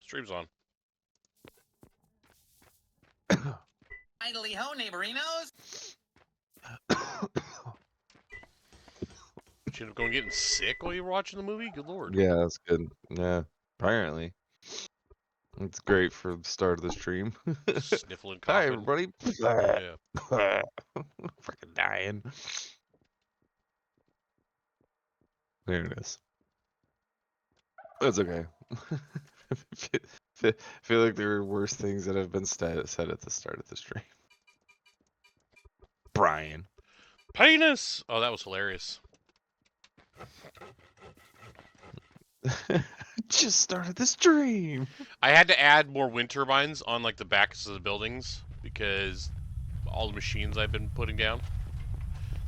Stream's on. Idly ho, neighborinos. Did you end up going getting sick while you were watching the movie? Good lord. Yeah, that's good. Yeah, apparently. It's great for the start of the stream. Sniffling, Hi, coughing. everybody. Yeah. Freaking dying. There it is. That's okay. Feel like there are worse things that have been said at the start of the stream. Brian. Penis! Oh, that was hilarious. Just started the stream. I had to add more wind turbines on like the backs of the buildings because all the machines I've been putting down.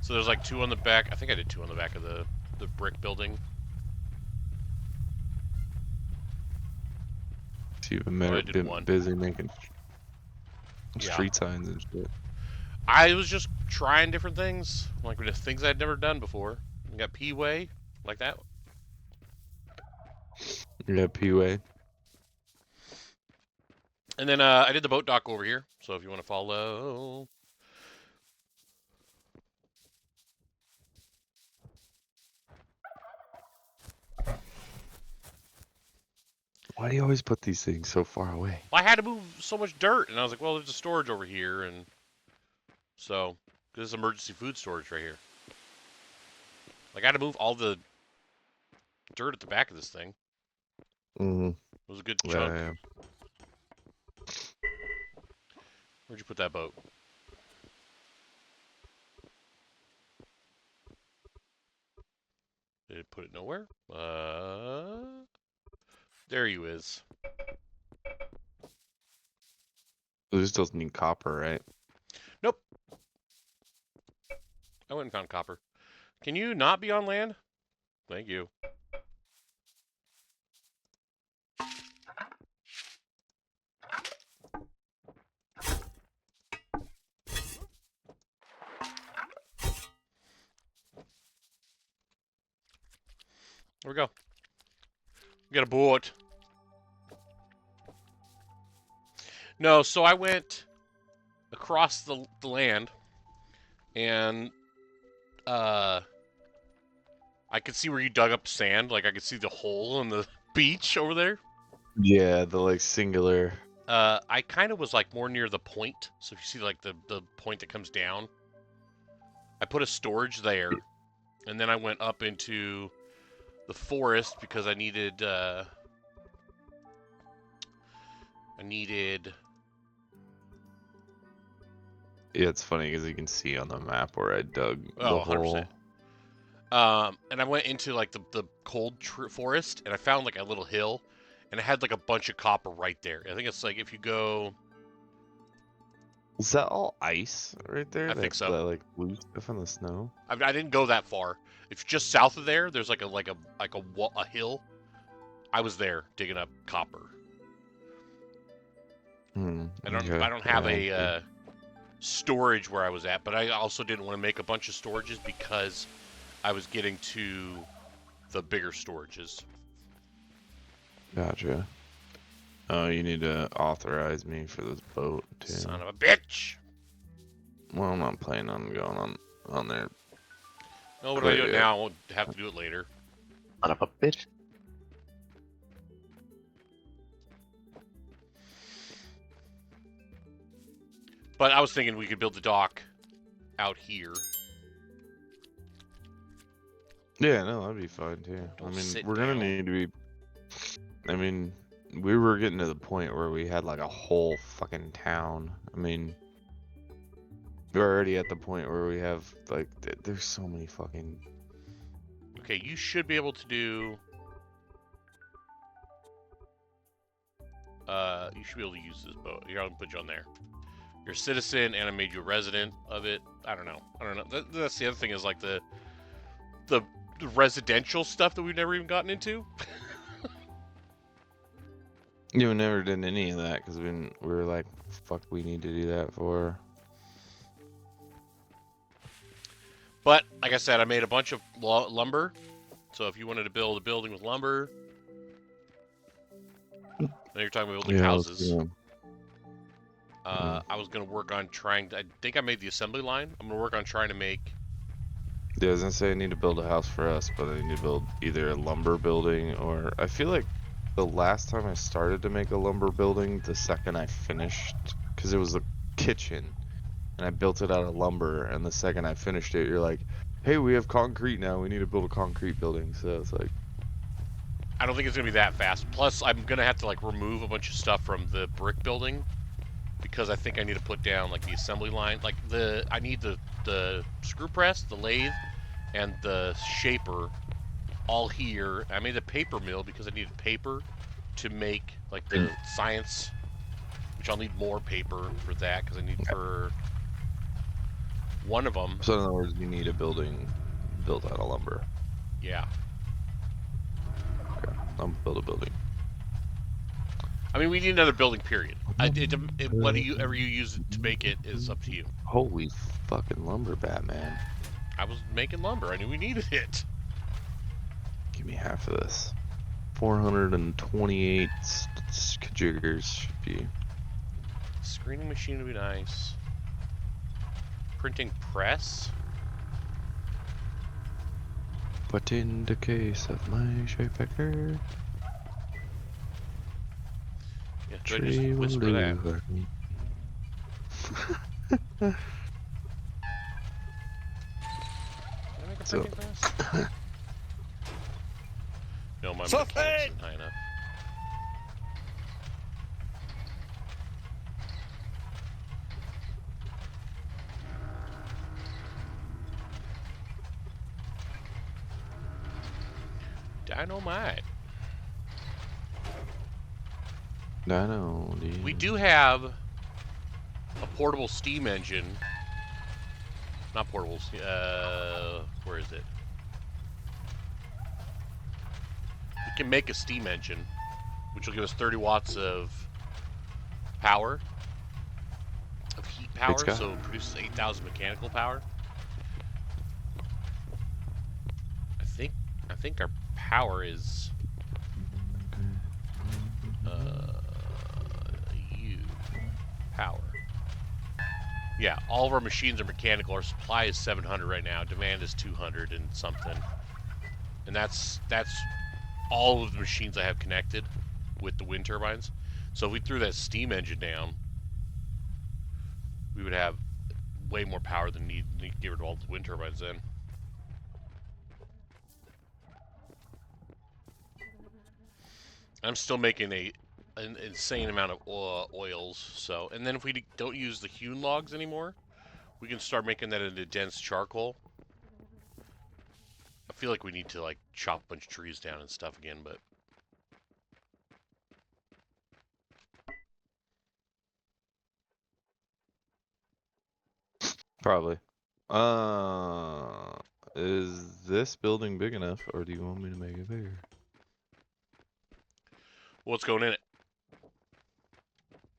So there's like 2 on the back. I think I did 2 on the back of the brick building. So you've been, I did been 1. busy making Yeah. street signs and shit. I was just trying different things, like the things I'd never done before. You got P-Way, like that. Yeah, P-Way. And then I did the boat dock over here, so if you want to follow. Why do you always put these things so far away? I had to move so much dirt, and I was like, well, there's a storage over here, and so this is emergency food storage right here. Like I had to move all the dirt at the back of this thing. Mm-hmm. It was a good chunk. Yeah. Where'd you put that boat? Did it put it nowhere? There you is. This doesn't need copper, right? Nope. I went and found copper. Can you not be on land? Thank you. There we go. We got a boat. No, so I went across the land, and I could see where you dug up sand. Like I could see the hole in the beach over there. Yeah, the like singular. I kind of was like more near the point. So if you see like the point that comes down, I put a storage there, and then I went up into the forest because I needed Yeah, it's funny because you can see on the map where I dug the 100%. hole. And I went into like the cold forest, and I found like a little hill, and it had like a bunch of copper right there. I think it's like if you go. Is that all ice right there? I think so. That like blue stuff in the snow. I didn't go that far. If just south of there, there's like a hill. I was there digging up copper. I don't have a storage where I was at, but I also didn't want to make a bunch of storages because I was getting to the bigger storages. Gotcha. Oh, you need to authorize me for this boat too. Son of a bitch! Well, I'm not planning on going on there. No, what do I do it now? I won't have to do it later. Son of a bitch. But I was thinking we could build the dock out here. Yeah, no, that'd be fine too. Don't I mean, sit we're gonna down. need to be. I mean, we were getting to the point where we had like a whole fucking town. I mean, we're already at the point where we have like there's so many fucking. Okay, you should be able to do. You should be able to use this boat. Here, I'll put you on there. You're a citizen, and I made you a resident of it. I don't know. That's the other thing is like the residential stuff that we've never even gotten into. You never did any of that because we were like, fuck, we need to do that for. But like I said, I made a bunch of lumber. So if you wanted to build a building with lumber, Now you're talking about building Yeah, houses. Mm. I was gonna work on trying. I think I made the assembly line. I'm gonna work on trying to make. Yeah, I was gonna say I need to build a house for us, but I need to build either a lumber building or I feel like the last time I started to make a lumber building, the second I finished, because it was a kitchen and I built it out of lumber, and the second I finished it, you're like, hey, we have concrete now. We need to build a concrete building. So it's like, I don't think it's gonna be that fast. Plus, I'm gonna have to like remove a bunch of stuff from the brick building because I think I need to put down like the assembly line. Like I need the screw press, the lathe, and the shaper all here. I made a paper mill because I needed paper to make like the science, which I'll need more paper for that because I need for one of them. so in other words, you need a building built out of lumber. Yeah. Okay, I'll build a building. I mean, we need another building. Period. Whether you ever you use it to make it is up to you. Holy fucking lumber, Batman. I was making lumber. I knew we needed it. Give me half of this. 428 jiggers should be. Screening machine would be nice. Printing press. But in the case of my shapecker, Yeah, do I tree just will whisper that? do me. Can I make a So, printing press? No, my mechanics isn't high enough. Dynamite. I know, dude. We do have a portable steam engine. Not portables. Where is it? We can make a steam engine, which will give us 30 watts of power, of heat Hey, power, Scott. so it produces 8,000 mechanical power. I think our power is U power. Yeah, all of our machines are mechanical. Our supply is 700 right now. Demand is 200 and something. And that's all of the machines I have connected with the wind turbines. So if we threw that steam engine down, we would have way more power than need to get rid of all the wind turbines then. I'm still making an insane amount of oils. So, and then if we don't use the hewn logs anymore, we can start making that into dense charcoal. I feel like we need to like chop a bunch of trees down and stuff again, but Probably. Is this building big enough, or do you want me to make it bigger? what's going in it?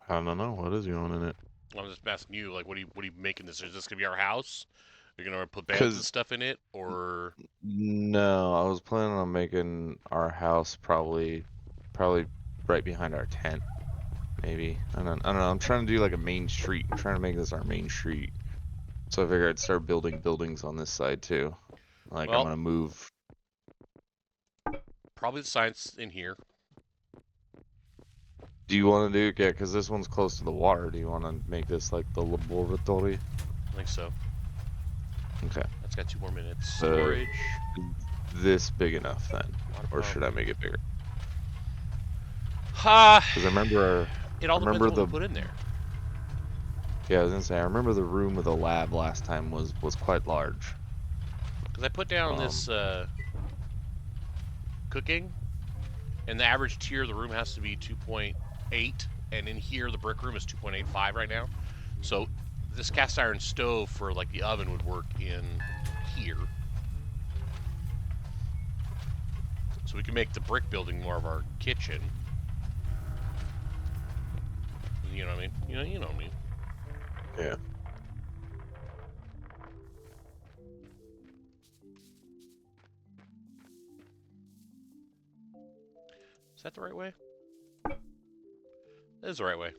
I don't know. What is going in it? I'm just asking you, like, what are you making this? Is this gonna be our house? Are you gonna put beds and Because stuff in it, or no, I was planning on making our house probably right behind our tent. Maybe. I don't know. I'm trying to do like a main street. I'm trying to make this our main street. So I figured I'd start building buildings on this side too. Like I'm well, gonna move. probably the science in here. Do you want to do? Yeah, because this one's close to the water. Do you want to make this like the laboratory? I think so. Okay. That's got 2 more minutes. Uh, Storage. This big enough then, Water or pump. should I make it bigger? Ha! Because I remember, It all I depends remember on what the. we put in there. Yeah, I was gonna say I remember the room with the lab last time was quite large. Because I put down this cooking, and the average tier of the room has to be 2.8, and in here the brick room is 2.85 right now. So this cast iron stove for like the oven would work in here. So we can make the brick building more of our kitchen. You know what I mean? You know what I mean. Yeah. Is that the right way? That is the right way.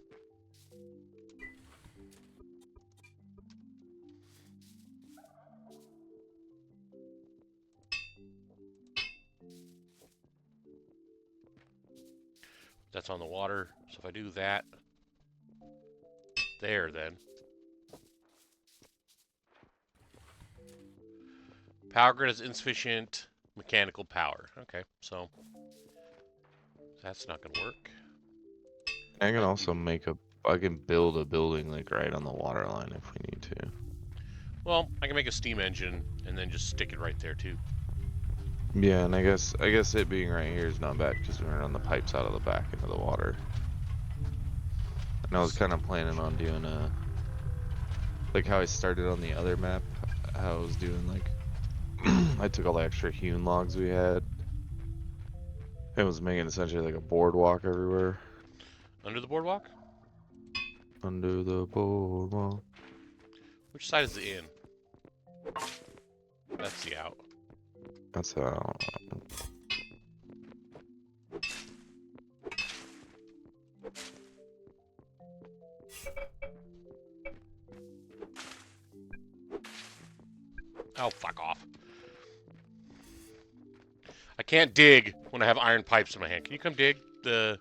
That's on the water. So if I do that there, then power grid has insufficient mechanical power. Okay, so that's not gonna work. I can also I can build a building like right on the water line if we need to. Well, I can make a steam engine and then just stick it right there too. Yeah, and I guess it being right here is not bad because we're gonna run the pipes out of the back into the water. And I was kind of planning on doing like how I started on the other map, how I was doing like I took all the extra hewn logs we had and was making essentially like a boardwalk everywhere. Under the boardwalk? Under the boardwalk. Which side is the in? That's the out. That's how. Oh, fuck off. I can't dig when I have iron pipes in my hand. Can you come dig the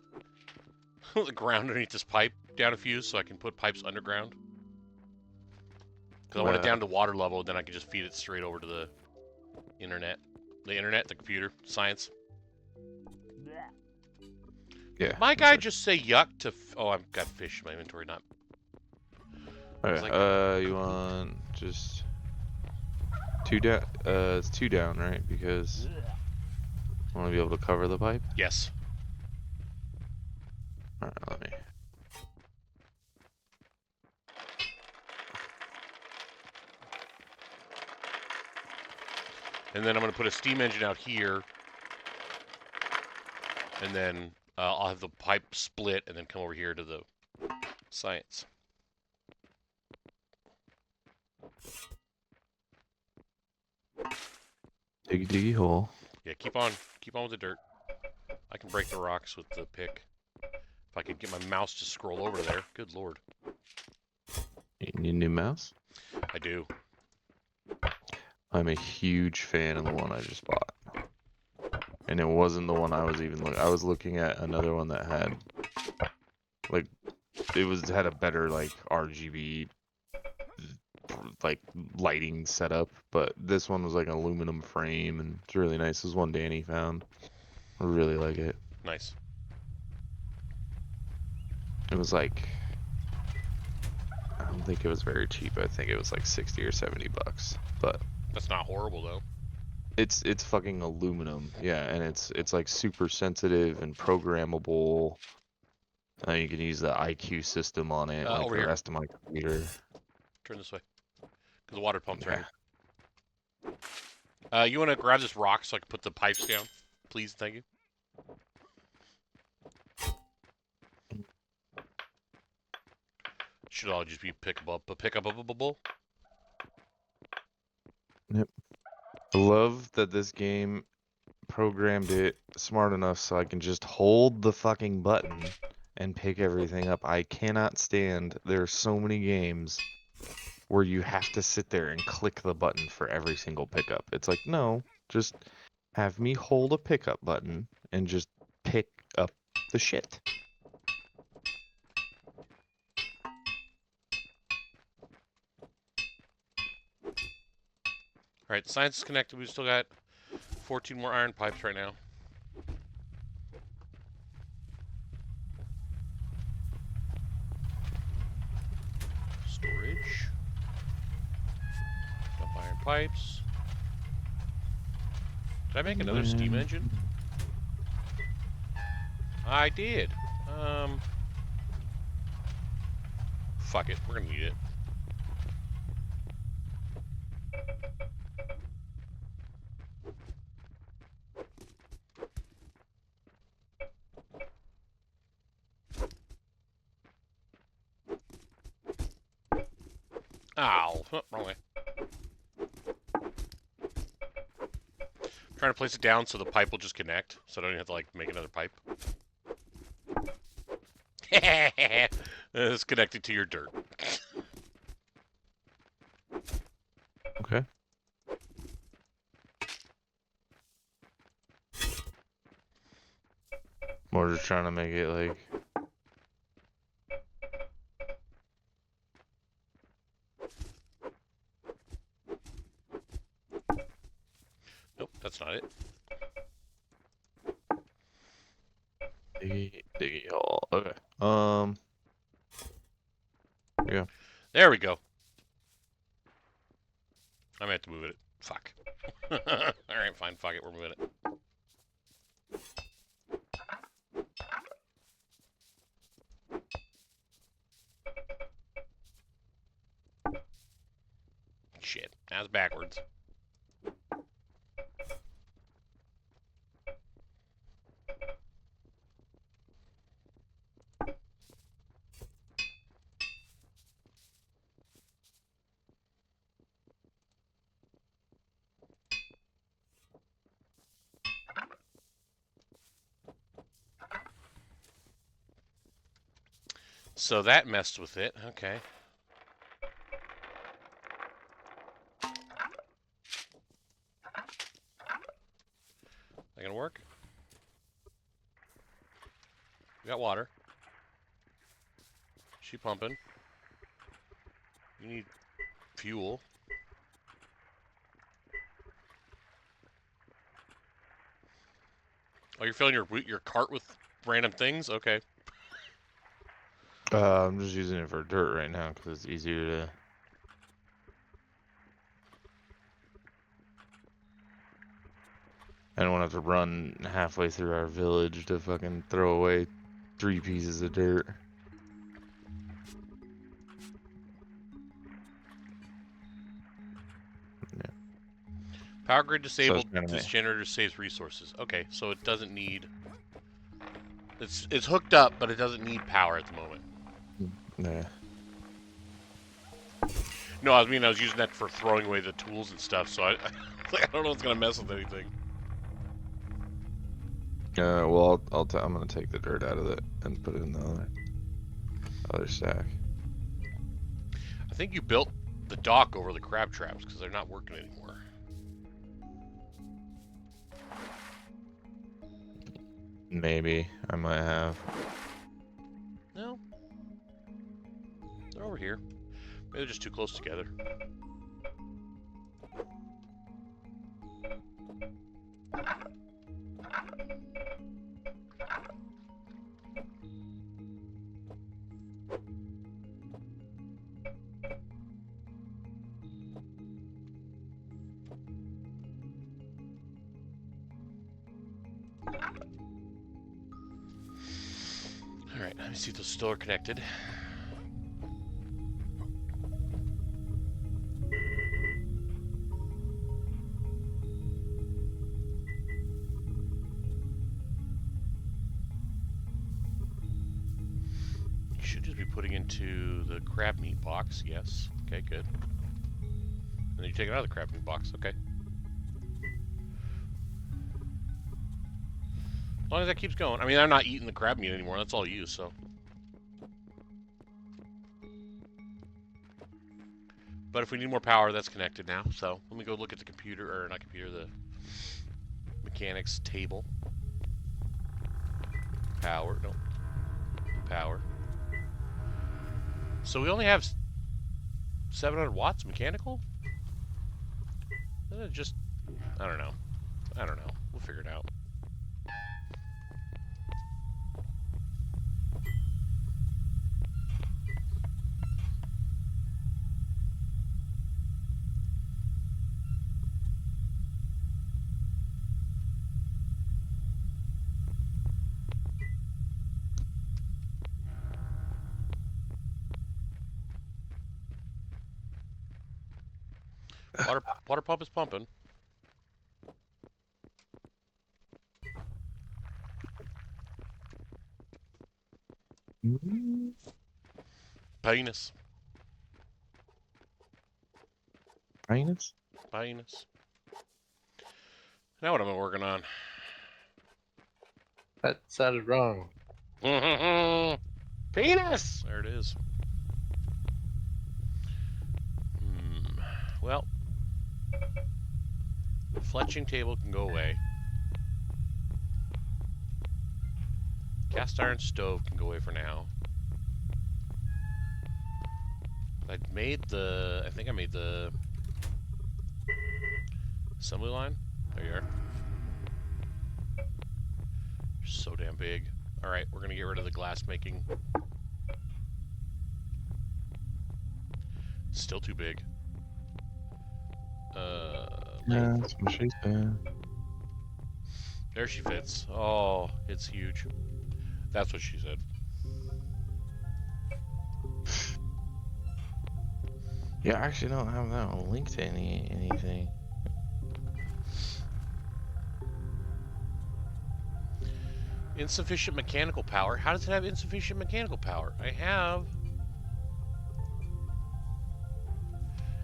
the ground underneath this pipe down a few so I can put pipes underground? Because I want it down to water level, then I can just feed it straight over to the internet. The internet, the computer, science. Yeah. My guy just say yuck to... oh, I've got fish in my inventory, not... Okay, like... you want just 2 down? It's 2 down, right? Because I want to be able to cover the pipe. Yes. All right, let me. And then I'm going to put a steam engine out here. And then I'll have the pipe split and then come over here to the science. Diggy diggy hole. Yeah, keep on with the dirt. I can break the rocks with the pick. If I could get my mouse to scroll over there. Good lord. You need a new mouse? I do. I'm a huge fan of the one I just bought. And it wasn't the one I was even looking. I was looking at another one that had like had a better like RGB like lighting setup, but this one was like an aluminum frame and it's really nice. This is one Danny found. I really like it. Nice. It was like, I don't think it was very cheap. I think it was like 60 or 70 bucks, but That's not horrible though. it's fucking aluminum. Yeah, and it's like super sensitive and programmable. You can use the IQ system on it like Over the here. rest of my computer. Turn this way. Because the water pump's Yeah. right here. You want to grab this rock so I can put the pipes down? Please, thank you. Should all just be pickable. Yep. I love that this game programmed it smart enough so I can just hold the fucking button and pick everything up. I cannot stand, there are so many games where you have to sit there and click the button for every single pickup. It's like, no, just have me hold a pickup button and just pick up the shit. Alright, the science is connected. We've still got 14 more iron pipes right now. Storage. Dump iron pipes. Did I make another steam engine? I did. Fuck it. We're gonna need it. Ow. Oh, wrong way. Trying to place it down so the pipe will just connect, so I don't even have to, like, make another pipe. It's connected to your dirt. Okay. We're just trying to make it like. Nope, that's not it. Diggy hole. Okay. Yeah. There we go. I might have to move it. Fuck. Alright, fine. Fuck it. We're moving it. Shit. Now it's backwards. So that messed with it. Okay. That gonna work? We got water. She pumping. You need fuel. Oh, you're filling your cart with random things? Okay. I'm just using it for dirt right now because it's easier to. I don't want to have to run halfway through our village to fucking throw away 3 pieces of dirt. Power grid So it's disabled. kind of This generator saves resources. Okay, so it doesn't need. It's hooked up, but it doesn't need power at the moment. yeah. No, I was using that for throwing away the tools and stuff. So I don't know if it's gonna mess with anything. Well, I'm gonna take the dirt out of it and put it in the other stack. I think you built the dock over the crab traps because they're not working anymore. Maybe I might have. No, they're over here. Maybe they're just too close together. Alright, let me see if those still are connected. You should just be putting into the crab meat box, yes. Okay, good. And then you take it out of the crab meat box, okay. As long as that keeps going. I mean, I'm not eating the crab meat anymore, that's all you, so. But if we need more power, that's connected now. So let me go look at the computer, or not computer, the mechanics table. Power, no. Power. So we only have 700 watts mechanical? Just, I don't know. I don't know. We'll figure it out. Water pump is pumping. Penis. Penis? Penis. Now what am I working on? That sounded wrong. Penis! There it is. Well, the fletching table can go away. Cast iron stove can go away for now. I think I made the assembly line. There you are. You're so damn big. Alright, we're gonna get rid of the glass making. Still too big. Yeah, that's what she said. There she fits. Oh, it's huge. That's what she said. Yeah, I actually don't have that one linked to anything. Insufficient mechanical power. How does it have insufficient mechanical power? I have...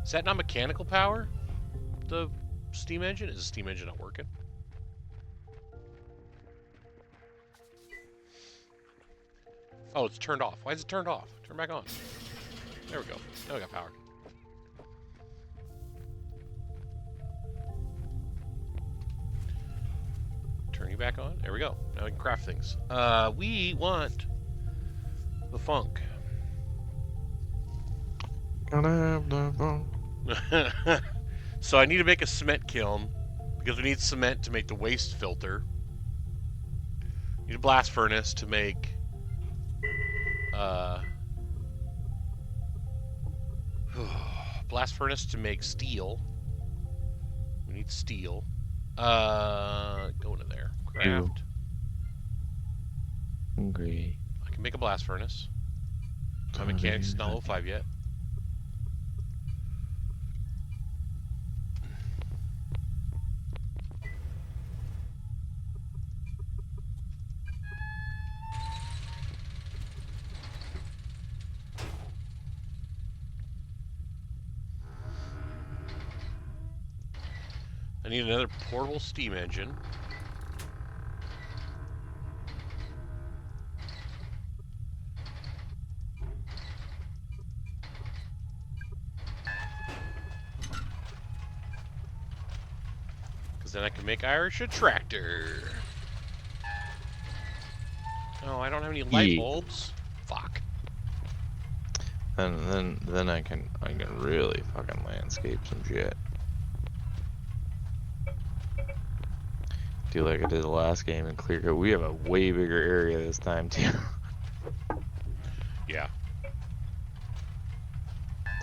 Is that not mechanical power? The steam engine? Is the steam engine not working? Oh, it's turned off. Why is it turned off? Turn back on. There we go. Now we got power. Turn you back on. There we go. Now we can craft things. We want the funk. Gonna have the fun. So I need to make a cement kiln because we need cement to make the waste filter. Need a blast furnace to make blast furnace to make steel. We need steel. Go into there. Craft. Ew. Hungry. I can make a blast furnace. My mechanics is not level 5 yet. I need another portable steam engine. Because then I can make Irish a tractor. Oh, I don't have any light Yeah. bulbs. Fuck. And then I can really fucking landscape some shit. Do like I did the last game in Clear Coat. We have a way bigger area this time too. Yeah.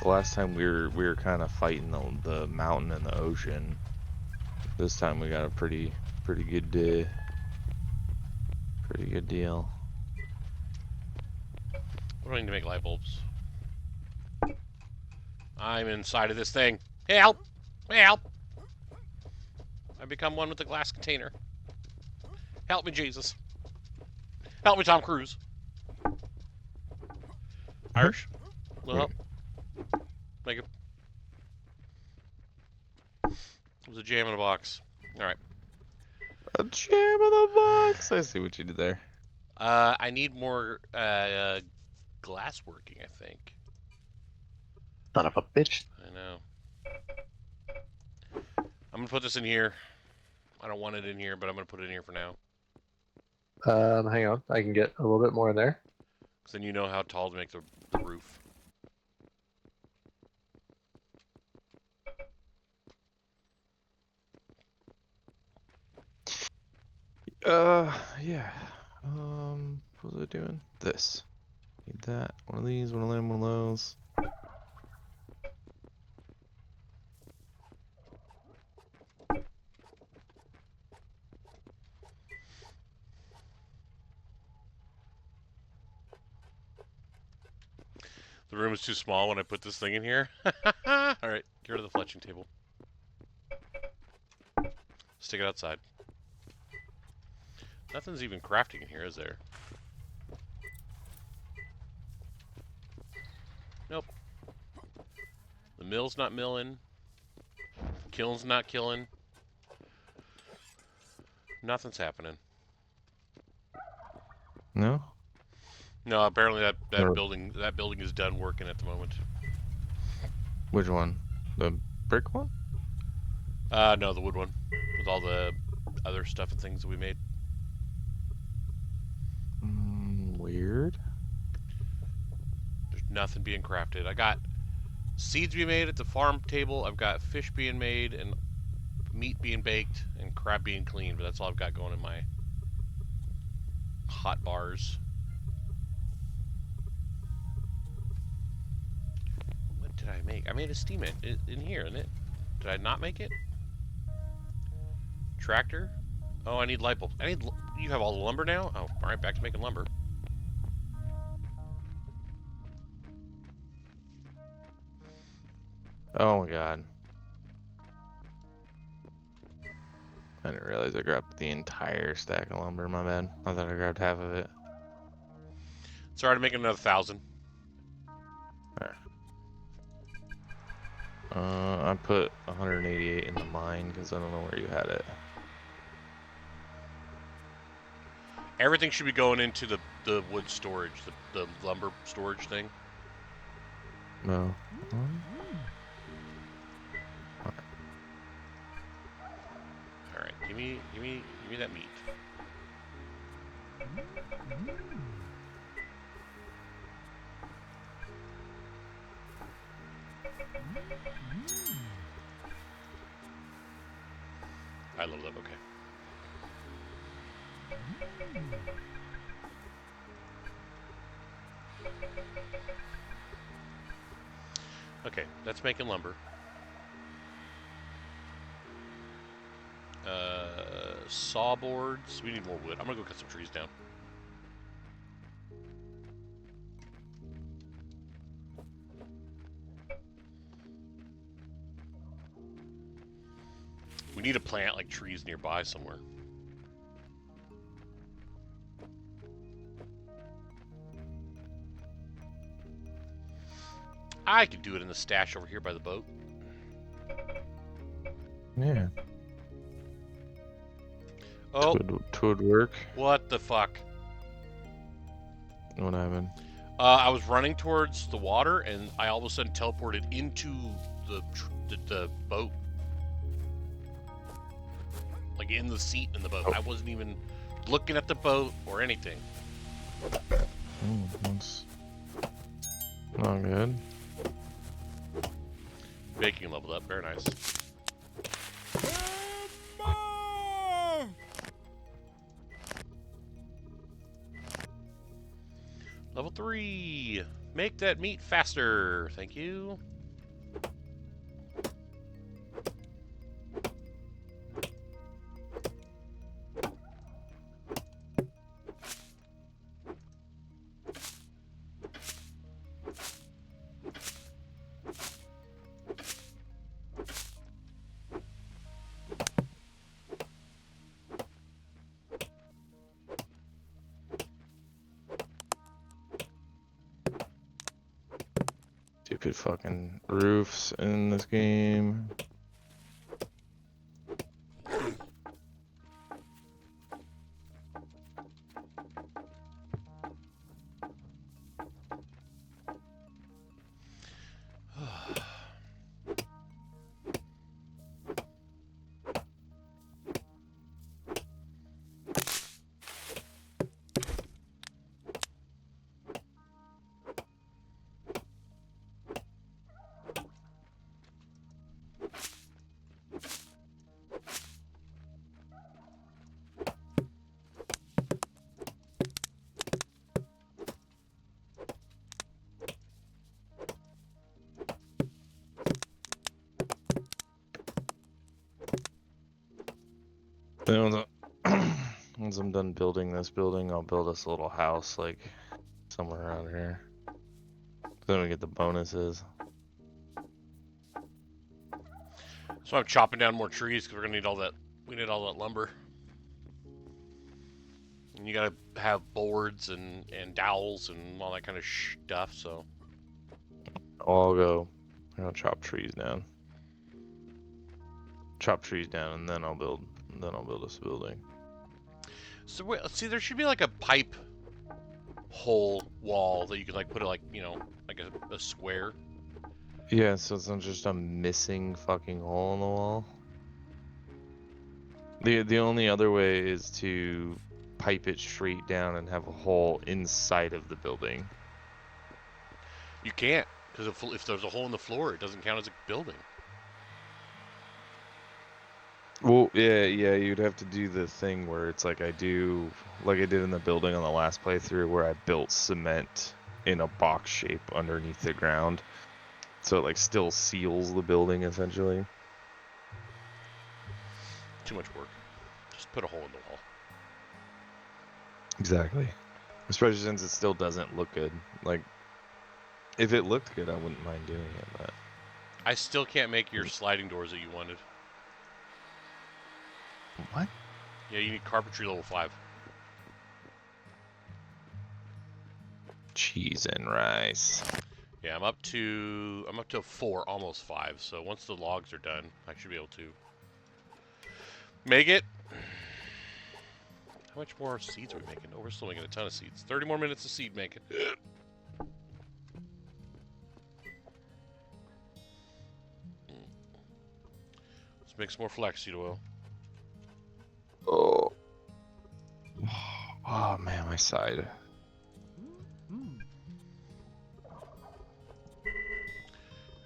The last time we were kind of fighting the mountain and the ocean. This time we got a pretty good pretty good deal. What do I need to make light bulbs? I'm inside of this thing. Help! Help! I become one with the glass container. Help me, Jesus. Help me, Tom Cruise. Irish? Little help? Make it. There's a jam in a box. Alright. A jam in the box. I see what you did there. I need more glass working, I think. Son of a bitch. I know. I'm gonna put this in here. I don't want it in here, but I'm gonna put it in here for now. Hang on. I can get a little bit more in there. Because then you know how tall to make the roof. Yeah. What was I doing? This. Need that. One of these, one of them, one of those. The room is too small when I put this thing in here. Alright, get rid of the fletching table. Stick it outside. Nothing's even crafting in here, is there? Nope. The mill's not milling. Kiln's not killing. Nothing's happening. No? No, apparently that Or building is done working at the moment. which one? The brick one? No, the wood one with all the other stuff and things that we made. Weird. There's nothing being crafted. I got seeds being made at the farm table. I've got fish being made and meat being baked and crab being cleaned, but that's all I've got going in my hot bars. What did I make? I made a steam in here, isn't it? Did I not make it? Tractor? Oh, I need light bulbs. You have all the lumber now? Oh, alright, back to making lumber. Oh my god. I didn't realize I grabbed the entire stack of lumber, my bad. I thought I grabbed half of it. Sorry to make another 1,000. I put 188 in the mine because I don't know where you had it. Everything should be going into the wood storage, the lumber storage thing. No. Alright, give me that meat. I leveled up, okay. Okay, that's making lumber. Saw boards. We need more wood. I'm gonna go cut some trees down. We need to plant like trees nearby somewhere. I could do it in the stash over here by the boat. Yeah. Oh, Twould work. what the fuck? What happened? I was running towards the water, and I all of a sudden teleported into the boat. Like in the seat in the boat. I wasn't even looking at the boat or anything. That's not good. Baking leveled up. Very nice. Level 3. Make that meat faster. Thank you. Stupid fucking roofs in this game. Then once I'm done building this building, I'll build us a little house, like, somewhere around here. Then we get the bonuses. So I'm chopping down more trees because we're gonna need all that. We need all that lumber. And you gotta have boards and dowels and all that kind of stuff. So I'll go. I'll chop trees down. Chop trees down, and then I'll build. Then I'll build us a building. wait, see, there should be like a pipe hole wall that you can like put it like like a square. Yeah, so it's not just a missing fucking hole in the wall. The only other way is to pipe it straight down and have a hole inside of the building. You can't, because if there's a hole in the floor, it doesn't count as a building. Well, yeah, you'd have to do the thing where it's like like I did in the building on the last playthrough where I built cement in a box shape underneath the ground. So it like still seals the building essentially. Too much work. Just put a hole in the wall. Exactly. Especially since it still doesn't look good. Like, if it looked good, I wouldn't mind doing it, but... I still can't make your sliding doors that you wanted. What? Yeah, you need carpentry level 5. Cheese and rice. Yeah, I'm up to 4, almost 5. So once the logs are done, I should be able to make it. How much more seeds are we making? Oh, we're still making a ton of seeds. 30 more minutes of seed making. Let's make some more flaxseed oil. Oh. Oh man, my side.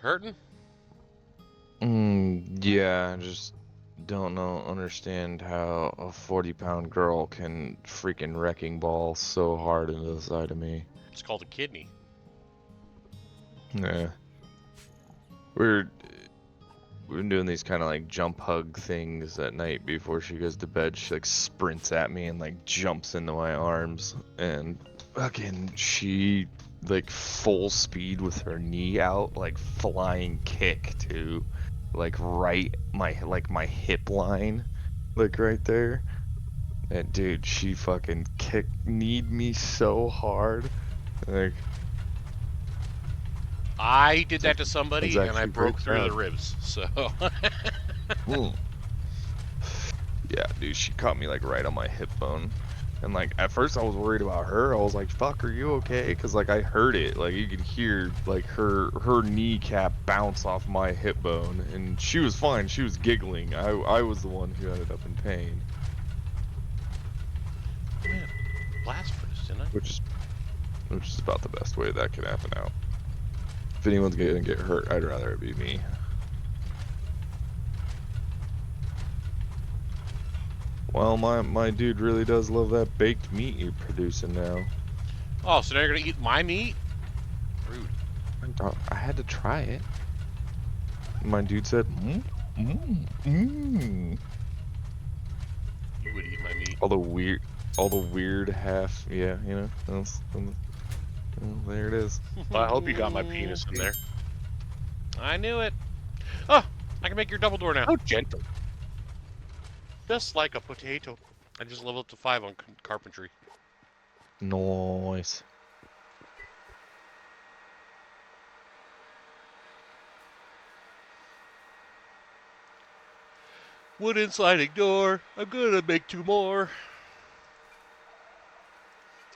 Hurting? Yeah, I just don't understand how a 40-pound girl can freaking wrecking ball so hard into the side of me. It's called a kidney. Yeah. We've been doing these kind of like jump hug things at night before she goes to bed. She like sprints at me and like jumps into my arms, and fucking she like full speed with her knee out, like flying kick to like my hip line, like right there. And dude, she fucking kneed me so hard, like I did that to I was somebody, and I actually very broke through the proud. ribs. So. Mm. Yeah, dude, she caught me like right on my hip bone. And like at first I was worried about her. I was like, "Fuck, are you okay?" Cuz like I heard it. Like you could hear like her kneecap bounce off my hip bone, and she was fine. She was giggling. I was the one who ended up in pain. I made a blast furnace, didn't I? Which is about the best way that could happen out. If anyone's gonna get hurt, I'd rather it be me. Well, my dude really does love that baked meat you're producing now. Oh, so now you're gonna eat my meat? Rude. I had to try it. My dude said, mmm. You would eat my meat. All the weird half, yeah, there it is. Well, I hope you got my penis in there. I knew it. Oh, I can make your double door now. How gentle. Just like a potato. I just leveled up to 5 on carpentry. Nice. Wooden sliding door. I'm gonna make 2 more.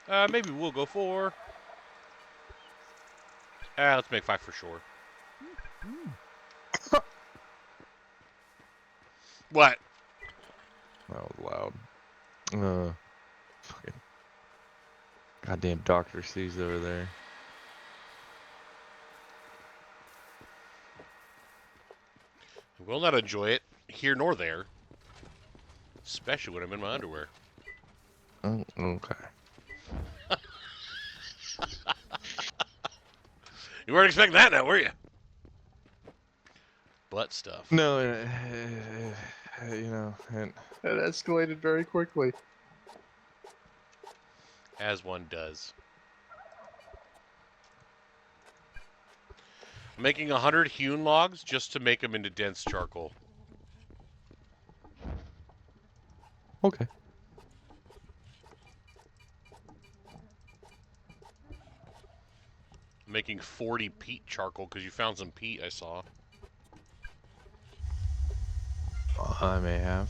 Maybe we'll go 4. Let's make 5 for sure. What? That was loud. Fucking goddamn Dr. C's over there. I will not enjoy it here nor there. Especially when I'm in my underwear. Oh, okay. You weren't expecting that now, were you? Butt stuff. No, and That escalated very quickly. As one does. I'm making 100 hewn logs just to make them into dense charcoal. okay. I'm making 40 peat charcoal because you found some peat I saw. I may have.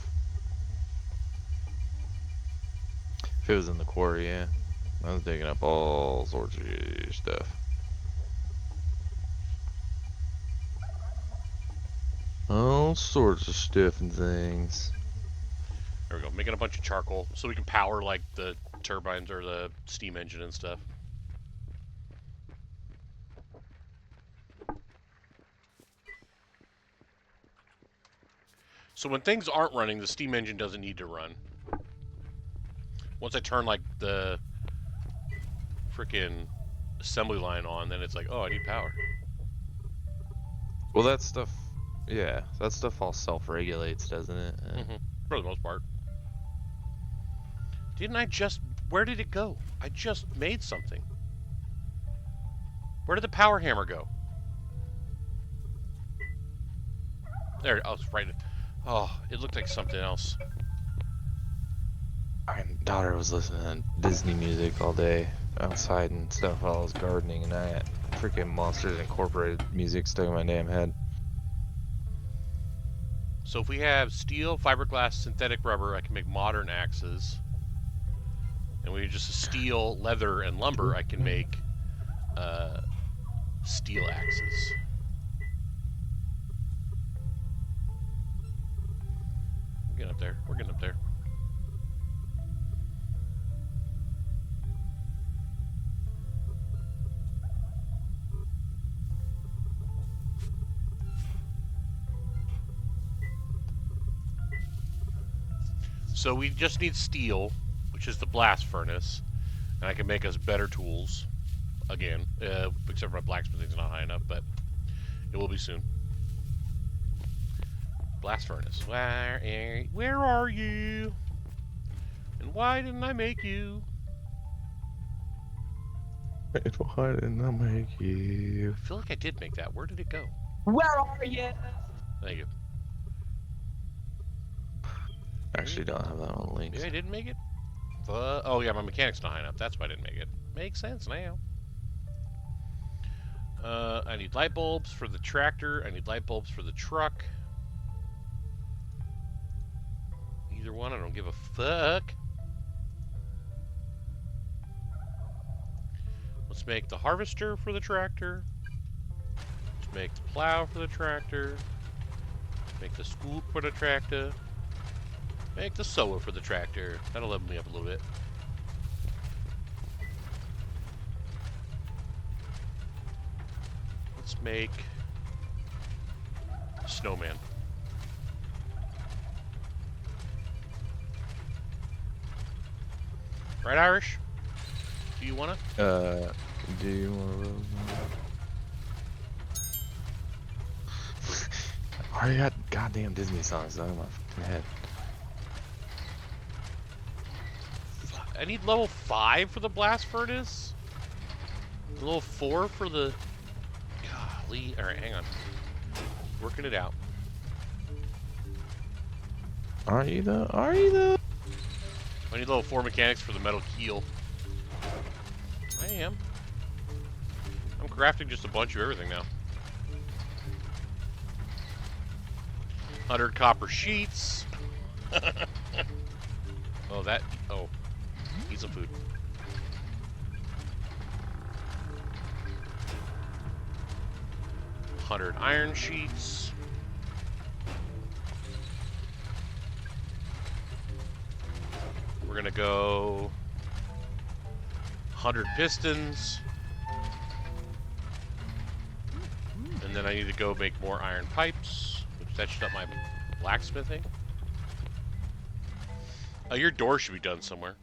If it was in the quarry, yeah. I was digging up all sorts of stuff. All sorts of stuff and things. There we go. Making a bunch of charcoal so we can power like the turbines or the steam engine and stuff. So when things aren't running, the steam engine doesn't need to run. Once I turn like the freaking assembly line on, then it's like, oh, I need power. Well, that stuff, yeah, that stuff all self-regulates, doesn't it? For the most part. Didn't I just... Where did it go? I just made something. Where did the power hammer go? There, I was right. Oh, it looked like something else. My daughter was listening to Disney music all day outside and stuff while I was gardening, and I had freaking Monsters Incorporated music stuck in my damn head. So if we have steel, fiberglass, synthetic rubber, I can make modern axes. And we just steel, leather, and lumber, I can make steel axes. We're getting up there. We're getting up there. So we just need steel, which is the blast furnace, and I can make us better tools. Again, except for my blacksmithing's not high enough, but it will be soon. Blast furnace. Where are you? And why didn't I make you? Why didn't I make you? I feel like I did make that. Where did it go? Where are you? Thank you. Actually, don't have that on links. Maybe I didn't make it? Oh yeah, my mechanic's not high enough. That's why I didn't make it. Makes sense now. I need light bulbs for the tractor. I need light bulbs for the truck. Either one, I don't give a fuck. Let's make the harvester for the tractor. Let's make the plow for the tractor. Make the scoop for the tractor. Make the sower for the tractor. That'll level me up a little bit. Let's make a snowman. Right, Irish? Do you wanna? Do you want to? I already got goddamn Disney songs stuck in my fucking head. I need level 5 for the blast furnace. Level 4 for the... Golly. Alright, hang on. Working it out. Are you though? Are you though? I need level 4 mechanics for the metal keel. I am. I'm crafting just a bunch of everything now. 100 copper sheets. Oh, that... Oh. Eat some food. $100 iron sheets. We're gonna go 100 pistons. And then I need to go make more iron pipes, which fetched up my blacksmithing. Oh, your door should be done somewhere.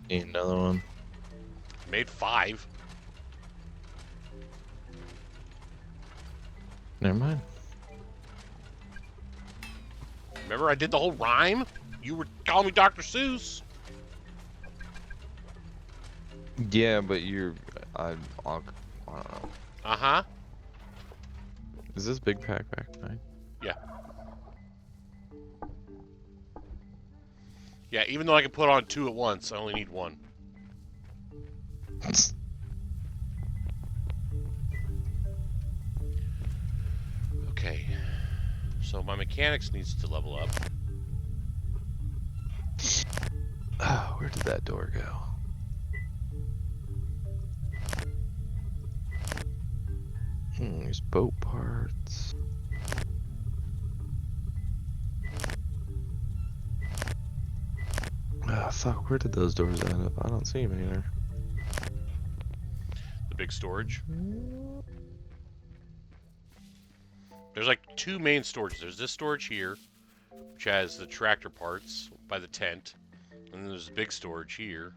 Need another one. Made 5. Never mind. Remember I did the whole rhyme? You were calling me Dr. Seuss. Yeah, but you're. I don't know. Uh-huh. Is this big pack back fine? Yeah. Yeah, even though I can put on 2 at once, I only need 1. Okay. So my mechanics needs to level up. Oh Where did that door go? There's boat parts. Ah, fuck, where did those doors end up? I don't see them anywhere. The big storage. There's like two main storages. There's this storage here, which has the tractor parts by the tent. And then there's the big storage here.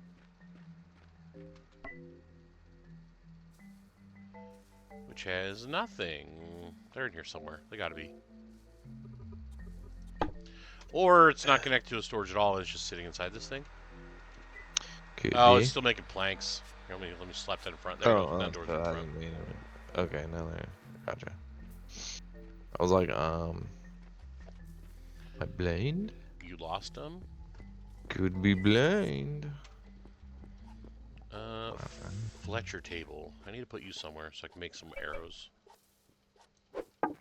Which has nothing. They're in here somewhere. They gotta be. Or it's not connected to a storage at all, and it's just sitting inside this thing. Could Oh, be. it's still making planks. Here, let me slap that in front. There you go. That door's in I front. didn't mean it. Okay, now there. Gotcha. I was like, I blind? You lost them? Could be blind. Fletcher table. I need to put you somewhere so I can make some arrows. Can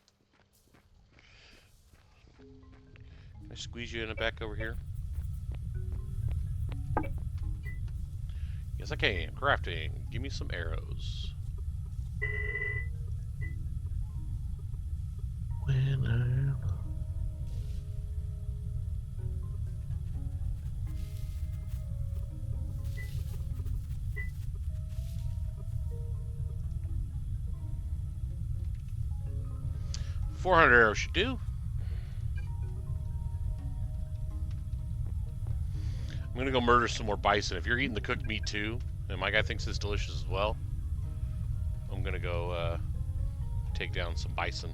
I squeeze you in the back over here? Yes, I can. Crafting. Give me some arrows. When 400 arrows should do. I'm gonna go murder some more bison. If you're eating the cooked meat too, and my guy thinks it's delicious as well, I'm gonna go take down some bison.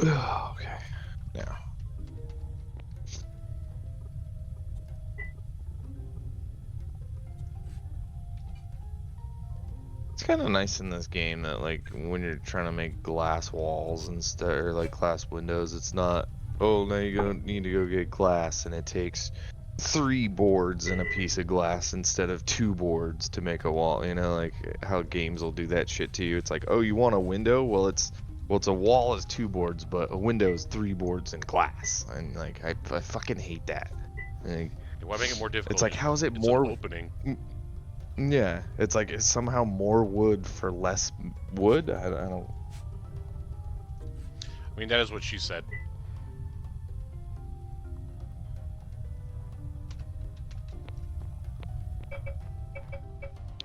Okay. Now. It's kind of nice in this game that, like, when you're trying to make glass walls and stuff, or like glass windows, it's not, oh, now you need to go get glass, and it takes 3 boards and a piece of glass instead of 2 boards to make a wall. You know, like how games will do that shit to you. It's like, oh, you want a window? Well, it's a wall is 2 boards, but a window is 3 boards and glass. And like, I fucking hate that. Like, Why make it more difficult? it's like, how is it It's more an opening. Yeah, it's like it's somehow more wood for less wood. I don't. I mean, that is what she said.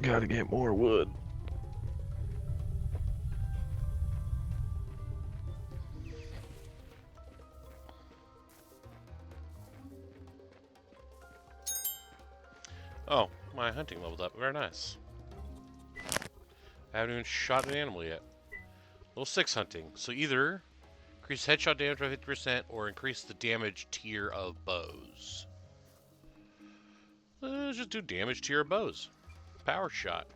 Gotta get more wood. Oh, my hunting leveled up. Very nice. I haven't even shot an animal yet. Level 6 hunting. So either increase headshot damage by 50% or increase the damage tier of bows. Let's just do damage tier of bows. Power shot.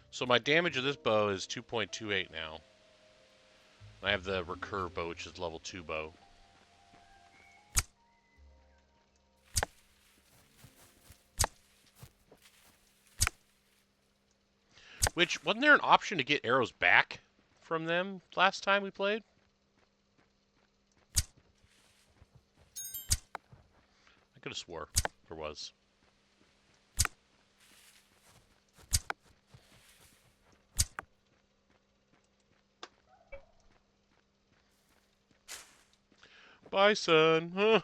So my damage of this bow is 2.28 now. I have the recurve bow, which is level 2 bow. Which, wasn't there an option to get arrows back from them last time we played? I could have swore there was. Bison!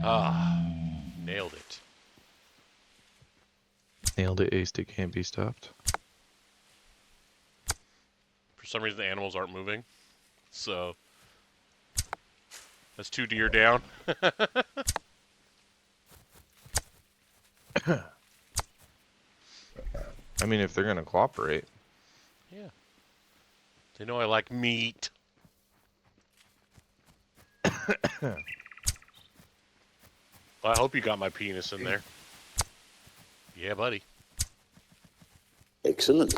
Ah, nailed it. Nailed it, aced it, can't be stopped. For some reason the animals aren't moving. So, that's 2 deer down. I mean, if they're gonna cooperate. Yeah. They know I like meat. Well, I hope you got my penis in there. Yeah, buddy. Excellent.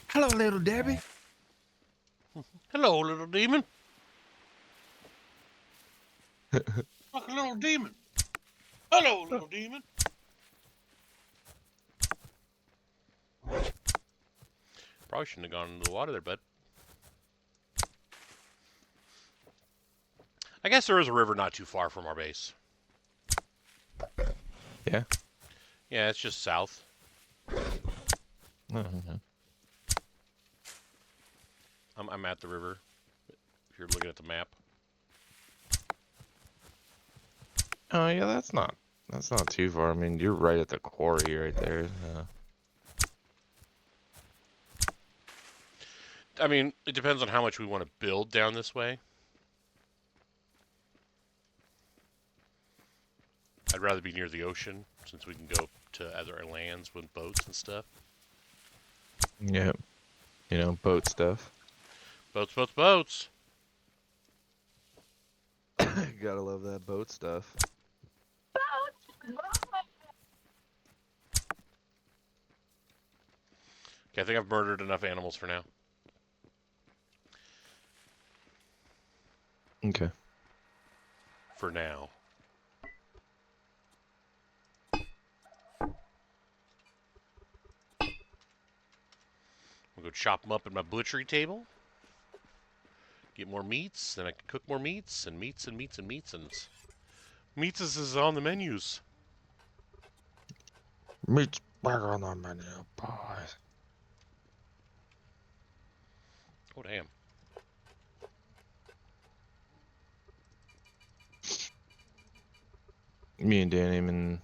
Hello, little Debbie. Hello, little demon. Look, a little demon. Hello, little demon. Probably shouldn't have gone into the water there, bud. I guess there is a river not too far from our base. Yeah. Yeah, it's just south. I'm at the river. If you're looking at the map. Oh yeah, that's not too far. I mean, you're right at the quarry right there. I mean, it depends on how much we want to build down this way. I'd rather be near the ocean since we can go to other lands with boats and stuff. Yeah. You know, boat stuff. Boats, boats, boats. Gotta love that boat stuff. Okay, I think I've murdered enough animals for now. Okay. For now. We'll go chop them up at my butchery table. Get more meats, then I can cook more meats, and meats and meats and meats and meats is on the menus. Meat's back on the menu, boys. Oh damn. Me and Danny,